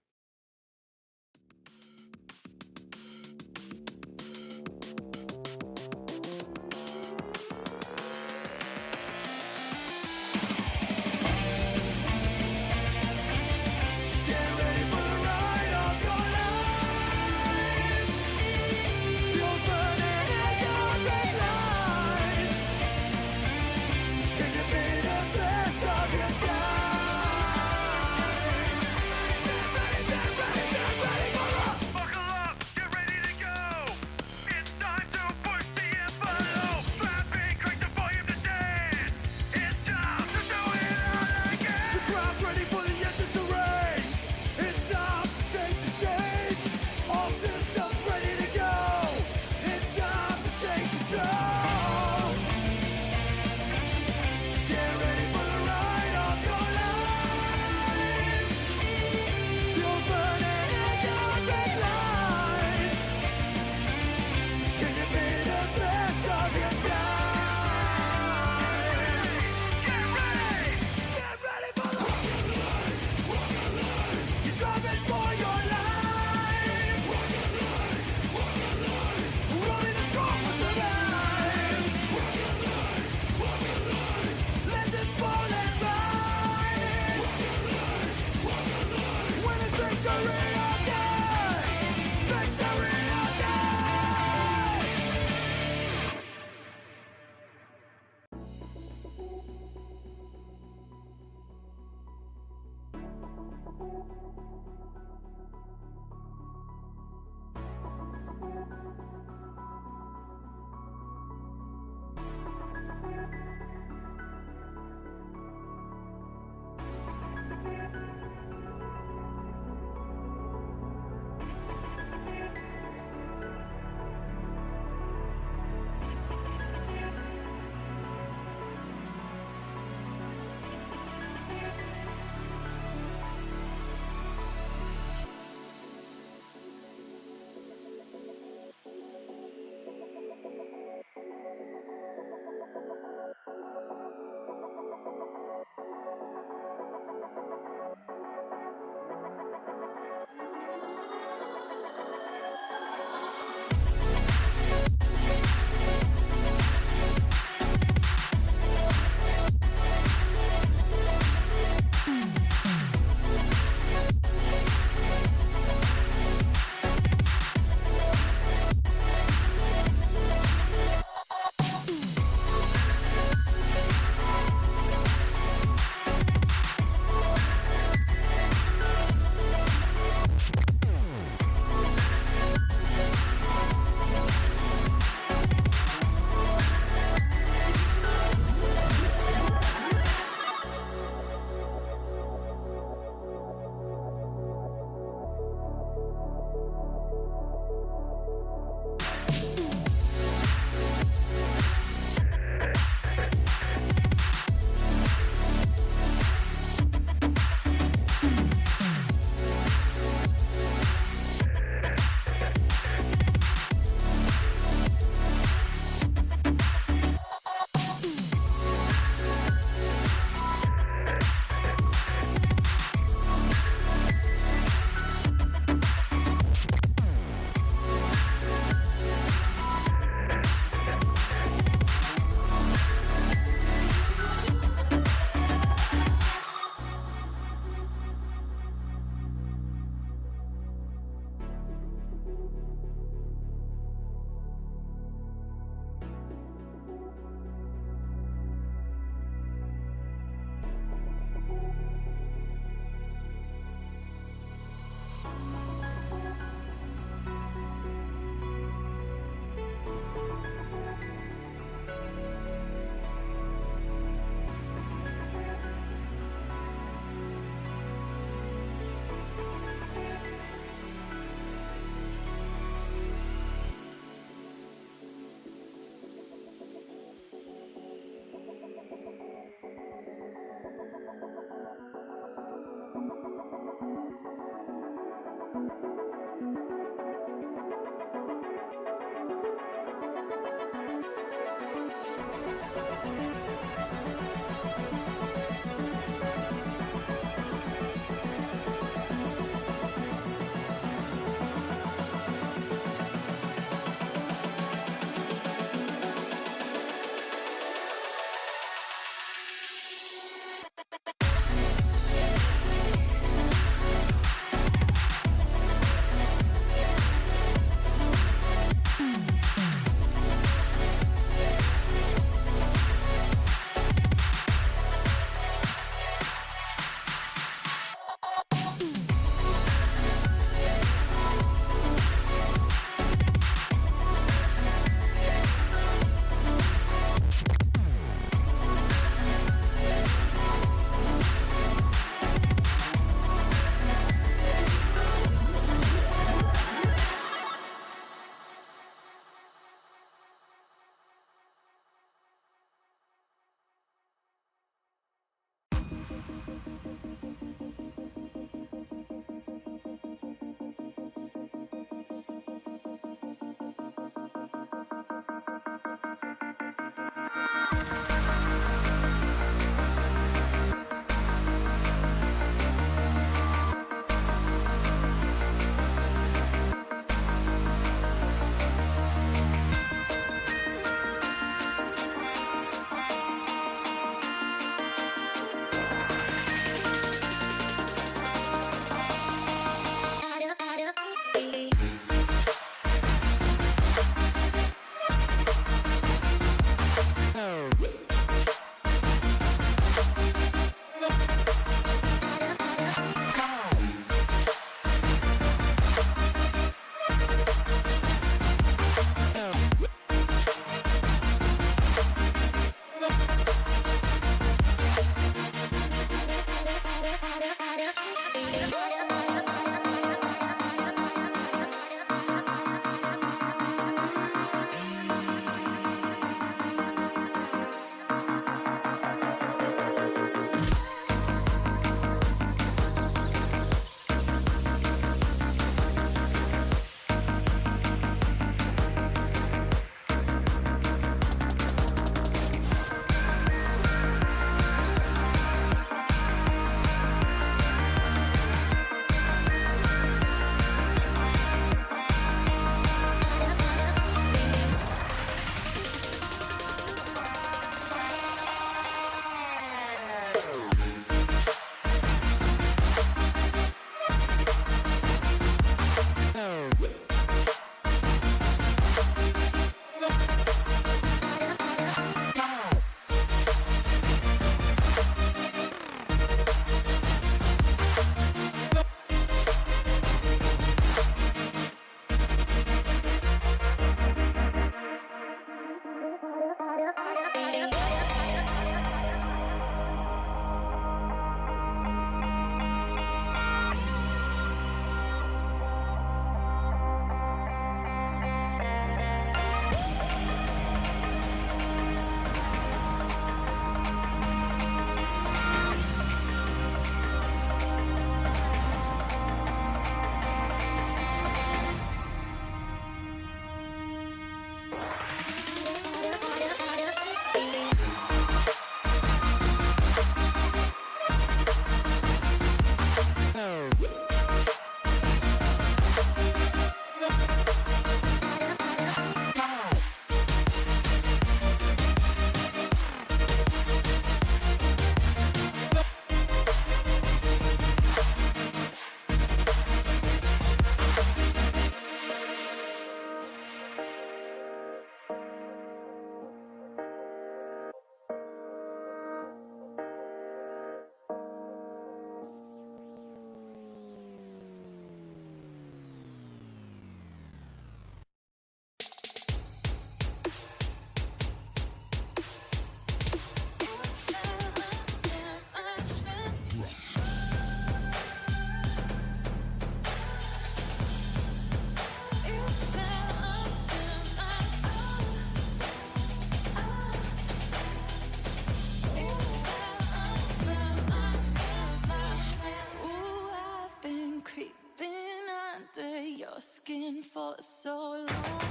Your skin for so long.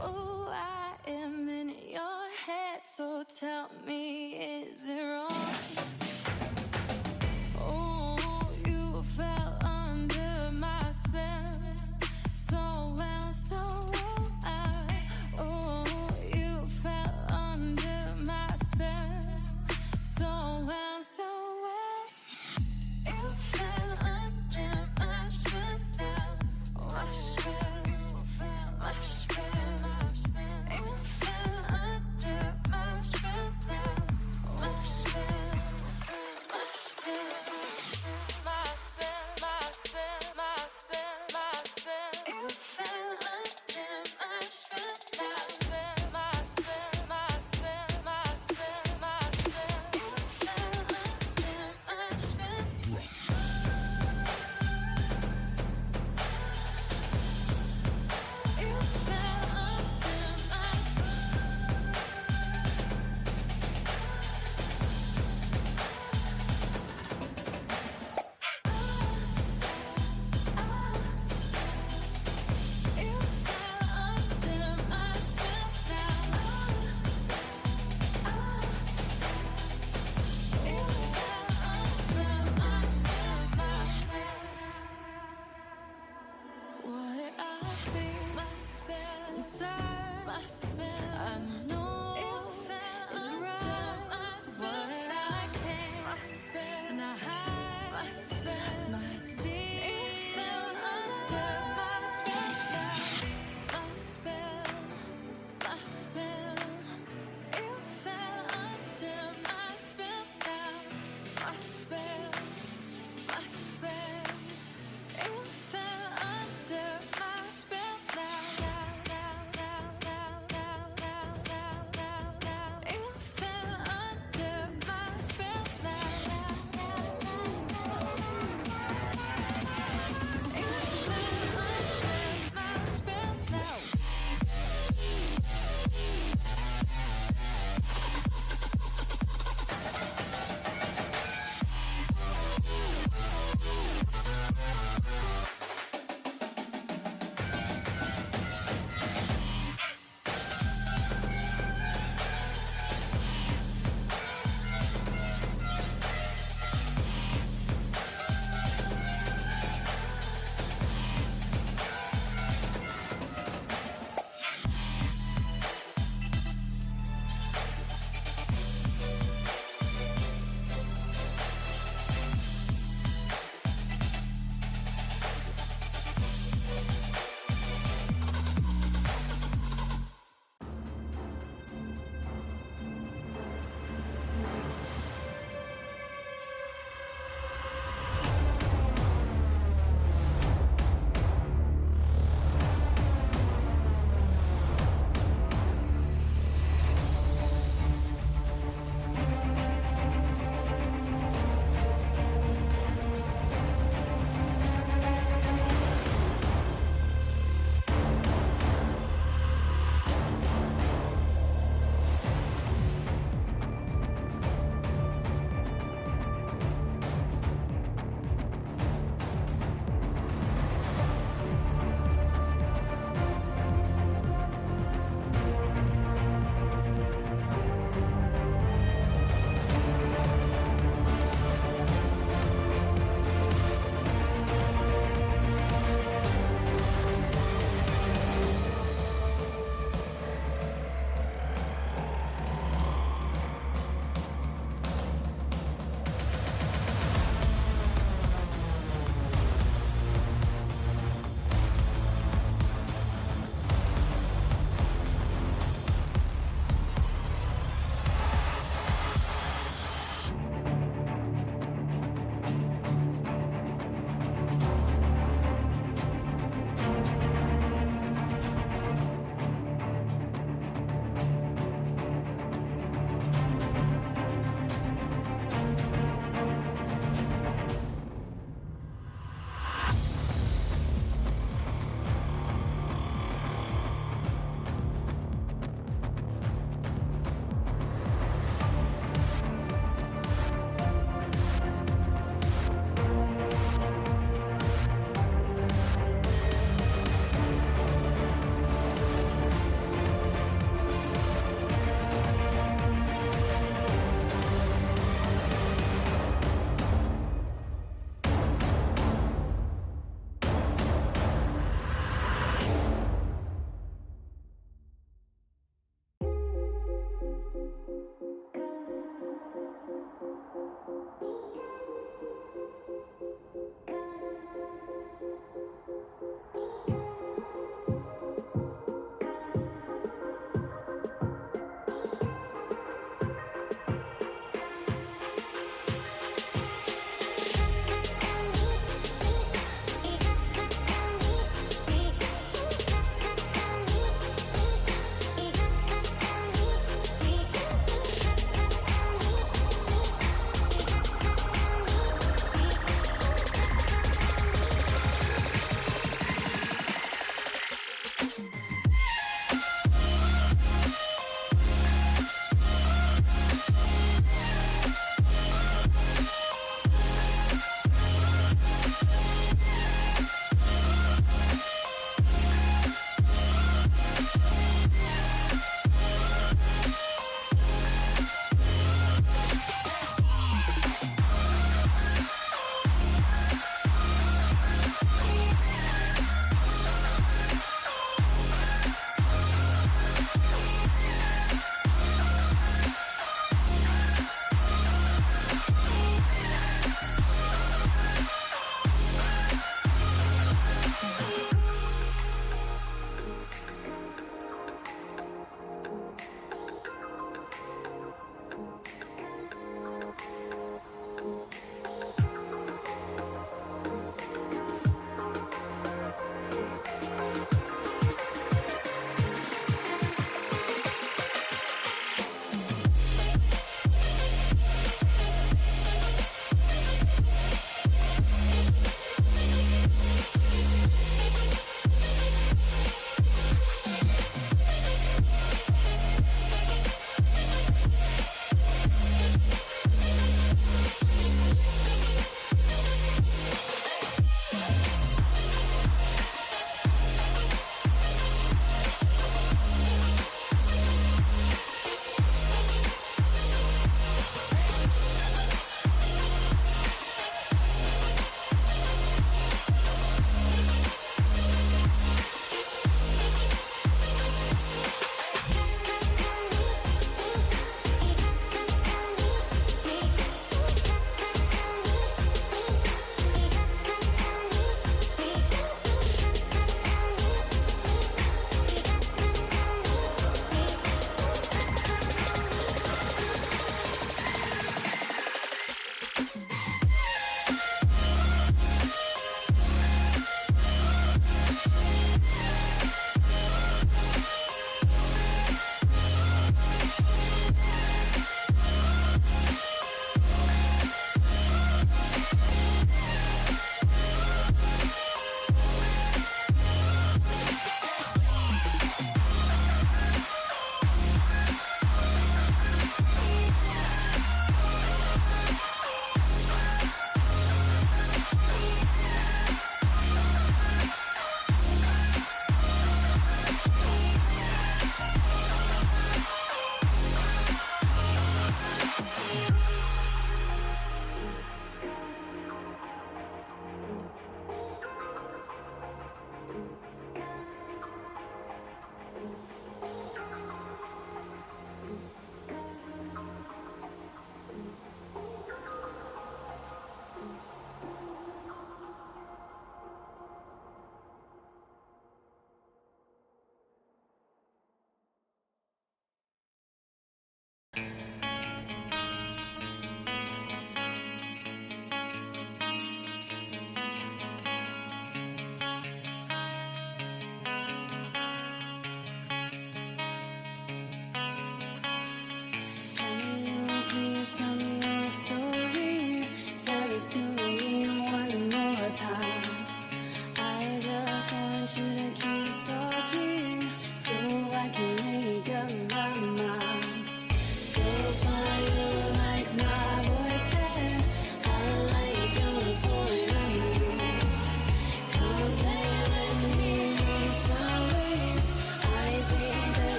Oh, I am in your head, so tell me, is it wrong? Oh, you fell under my spell, so well, so I. Oh, you fell under my spell, so well, so well. You fell under my spell, my spell. You fell, my spell, my spell. You fell under my spell, my spell.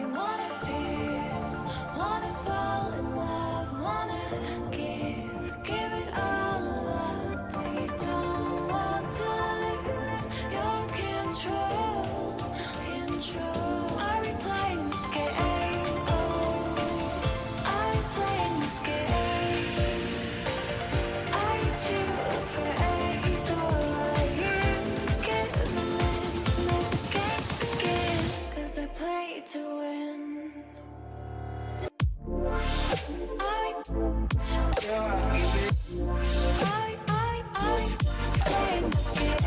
You wanna feel, wanna fall in love, wanna give it all up. But you don't want to lose your control. Are we playing this game? Oh, are we playing this game? Are you too afraid, or are you giving in? Let the games begin, 'cause I play to win. I playing this game.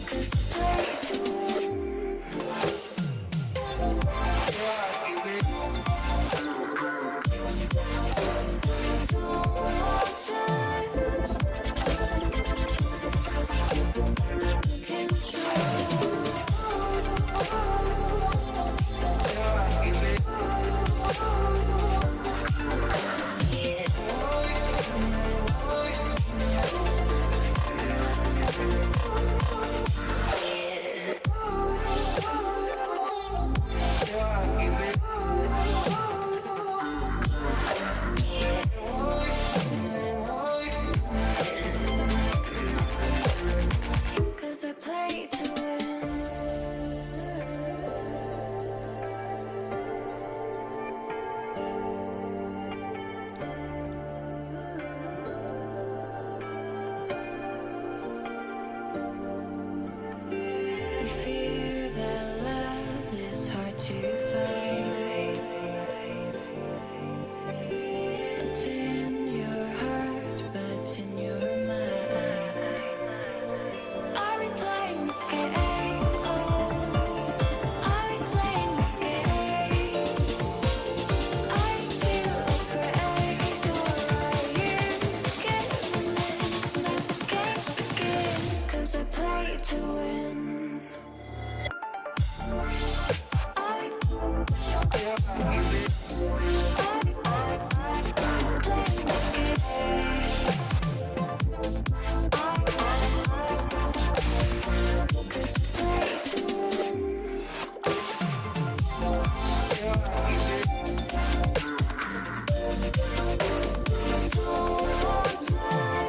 'Cause I play to win. Cause I play to win. You fear that love is hard to find. It's in your heart, but it's in your mind. Are we playing this game? Oh, are we playing this game? Are you too afraid, or are you giving in? Let the games begin, 'cause I play to win. I playing this game. 'Cause I play to win. Don't want to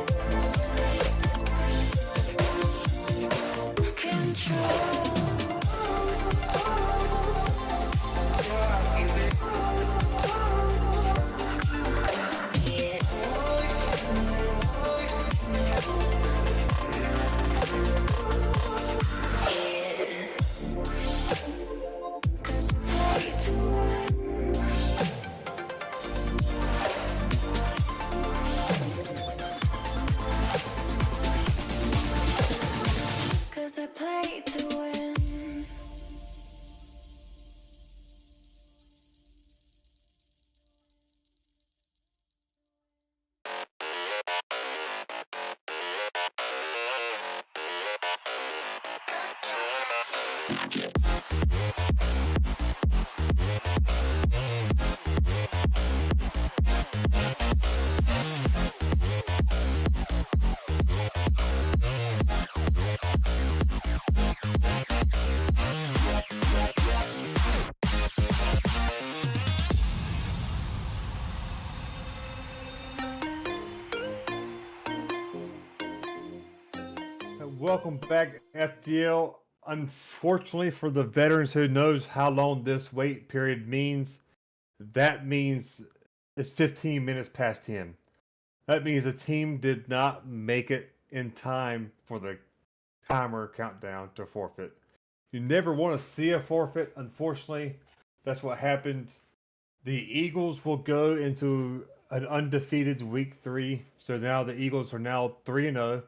lose control. 'Cause I play to win. 'Cause I play to win. Welcome back, FDL. Unfortunately, for the veterans who knows how long this wait period means, that means it's 15 minutes past 10. That means the team did not make it in time for the timer countdown to forfeit. You never want to see a forfeit. Unfortunately, that's what happened. The Eagles will go into an undefeated week 3. So now the Eagles are now 3-0.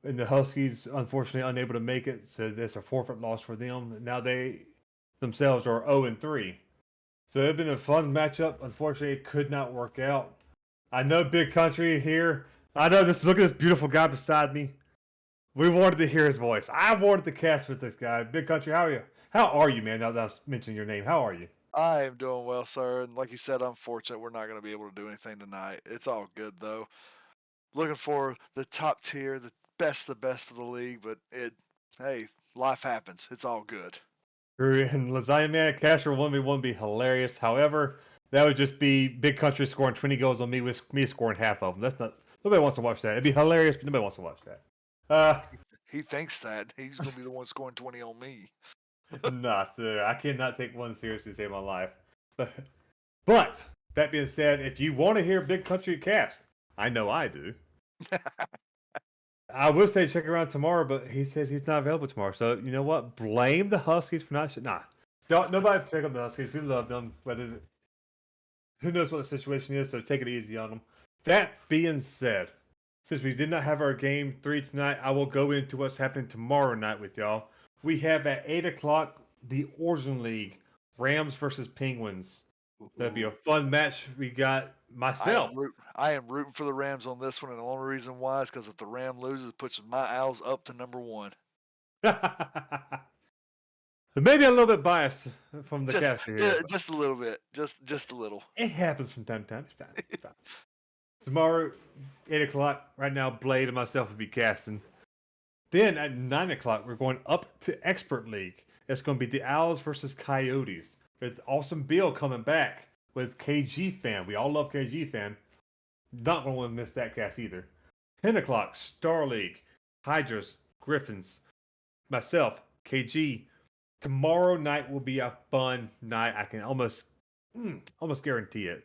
And the Huskies, unfortunately, unable to make it, so that's a forfeit loss for them. Now they themselves are 0-3. So it's been a fun matchup. Unfortunately, it could not work out. I know Big Country here. I know this. Look at this beautiful guy beside me. We wanted to hear his voice. I wanted to cast with this guy. Big Country, how are you? How are you, man? Now that I've mentioned your name, how are you? I am doing well, sir. And like you said, unfortunate we're not going to be able to do anything tonight. It's all good though. Looking for the top tier, the best of the league, but Hey, life happens. It's all good. True, and Lasagna Man Casher 1v1 would be hilarious. However, that would just be Big Country scoring 20 goals on me with me scoring half of them. That's not nobody wants to watch that. It'd be hilarious, but nobody wants to watch that. He thinks that he's gonna be the one scoring 20 on me. Not. I cannot take one seriously to save my life. But that being said, if you want to hear Big Country cast, I know I do. I would say check around tomorrow, but he said he's not available tomorrow. So you know what? Blame the Huskies for not. Nah, don't nobody pick up the Huskies. We love them. Whether who knows what the situation is, so take it easy on them. That being said, since we did not have our game 3 tonight, I will go into what's happening tomorrow night with y'all. We have at 8 o'clock the Origin League, Rams versus Penguins. That'd be a fun match. We got myself. I am rooting for the Rams on this one, and the only reason why is because if the Ram loses, it puts my Owls up to #1. Maybe a little bit biased from the Just, caster here. just a little bit. Just a little. It happens from time to time. It's fine. It's fine. Tomorrow, 8 o'clock, right now, Blade and myself will be casting. Then at 9 o'clock, we're going up to Expert League. It's going to be the Owls versus Coyotes. With Awesome Bill coming back with KG Fan. We all love KG Fan. Not going to want to miss that cast either. 10 o'clock, Star League. Hydras, Griffins. Myself, KG. Tomorrow night will be a fun night. I can almost guarantee it.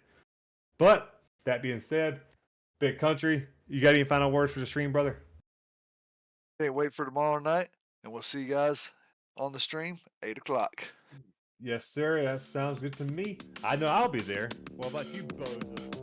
But that being said, Big Country, you got any final words for the stream, brother? Can't wait for tomorrow night, and we'll see you guys on the stream 8 o'clock. Yes, sir. That sounds good to me. I know I'll be there. What about you, bozo?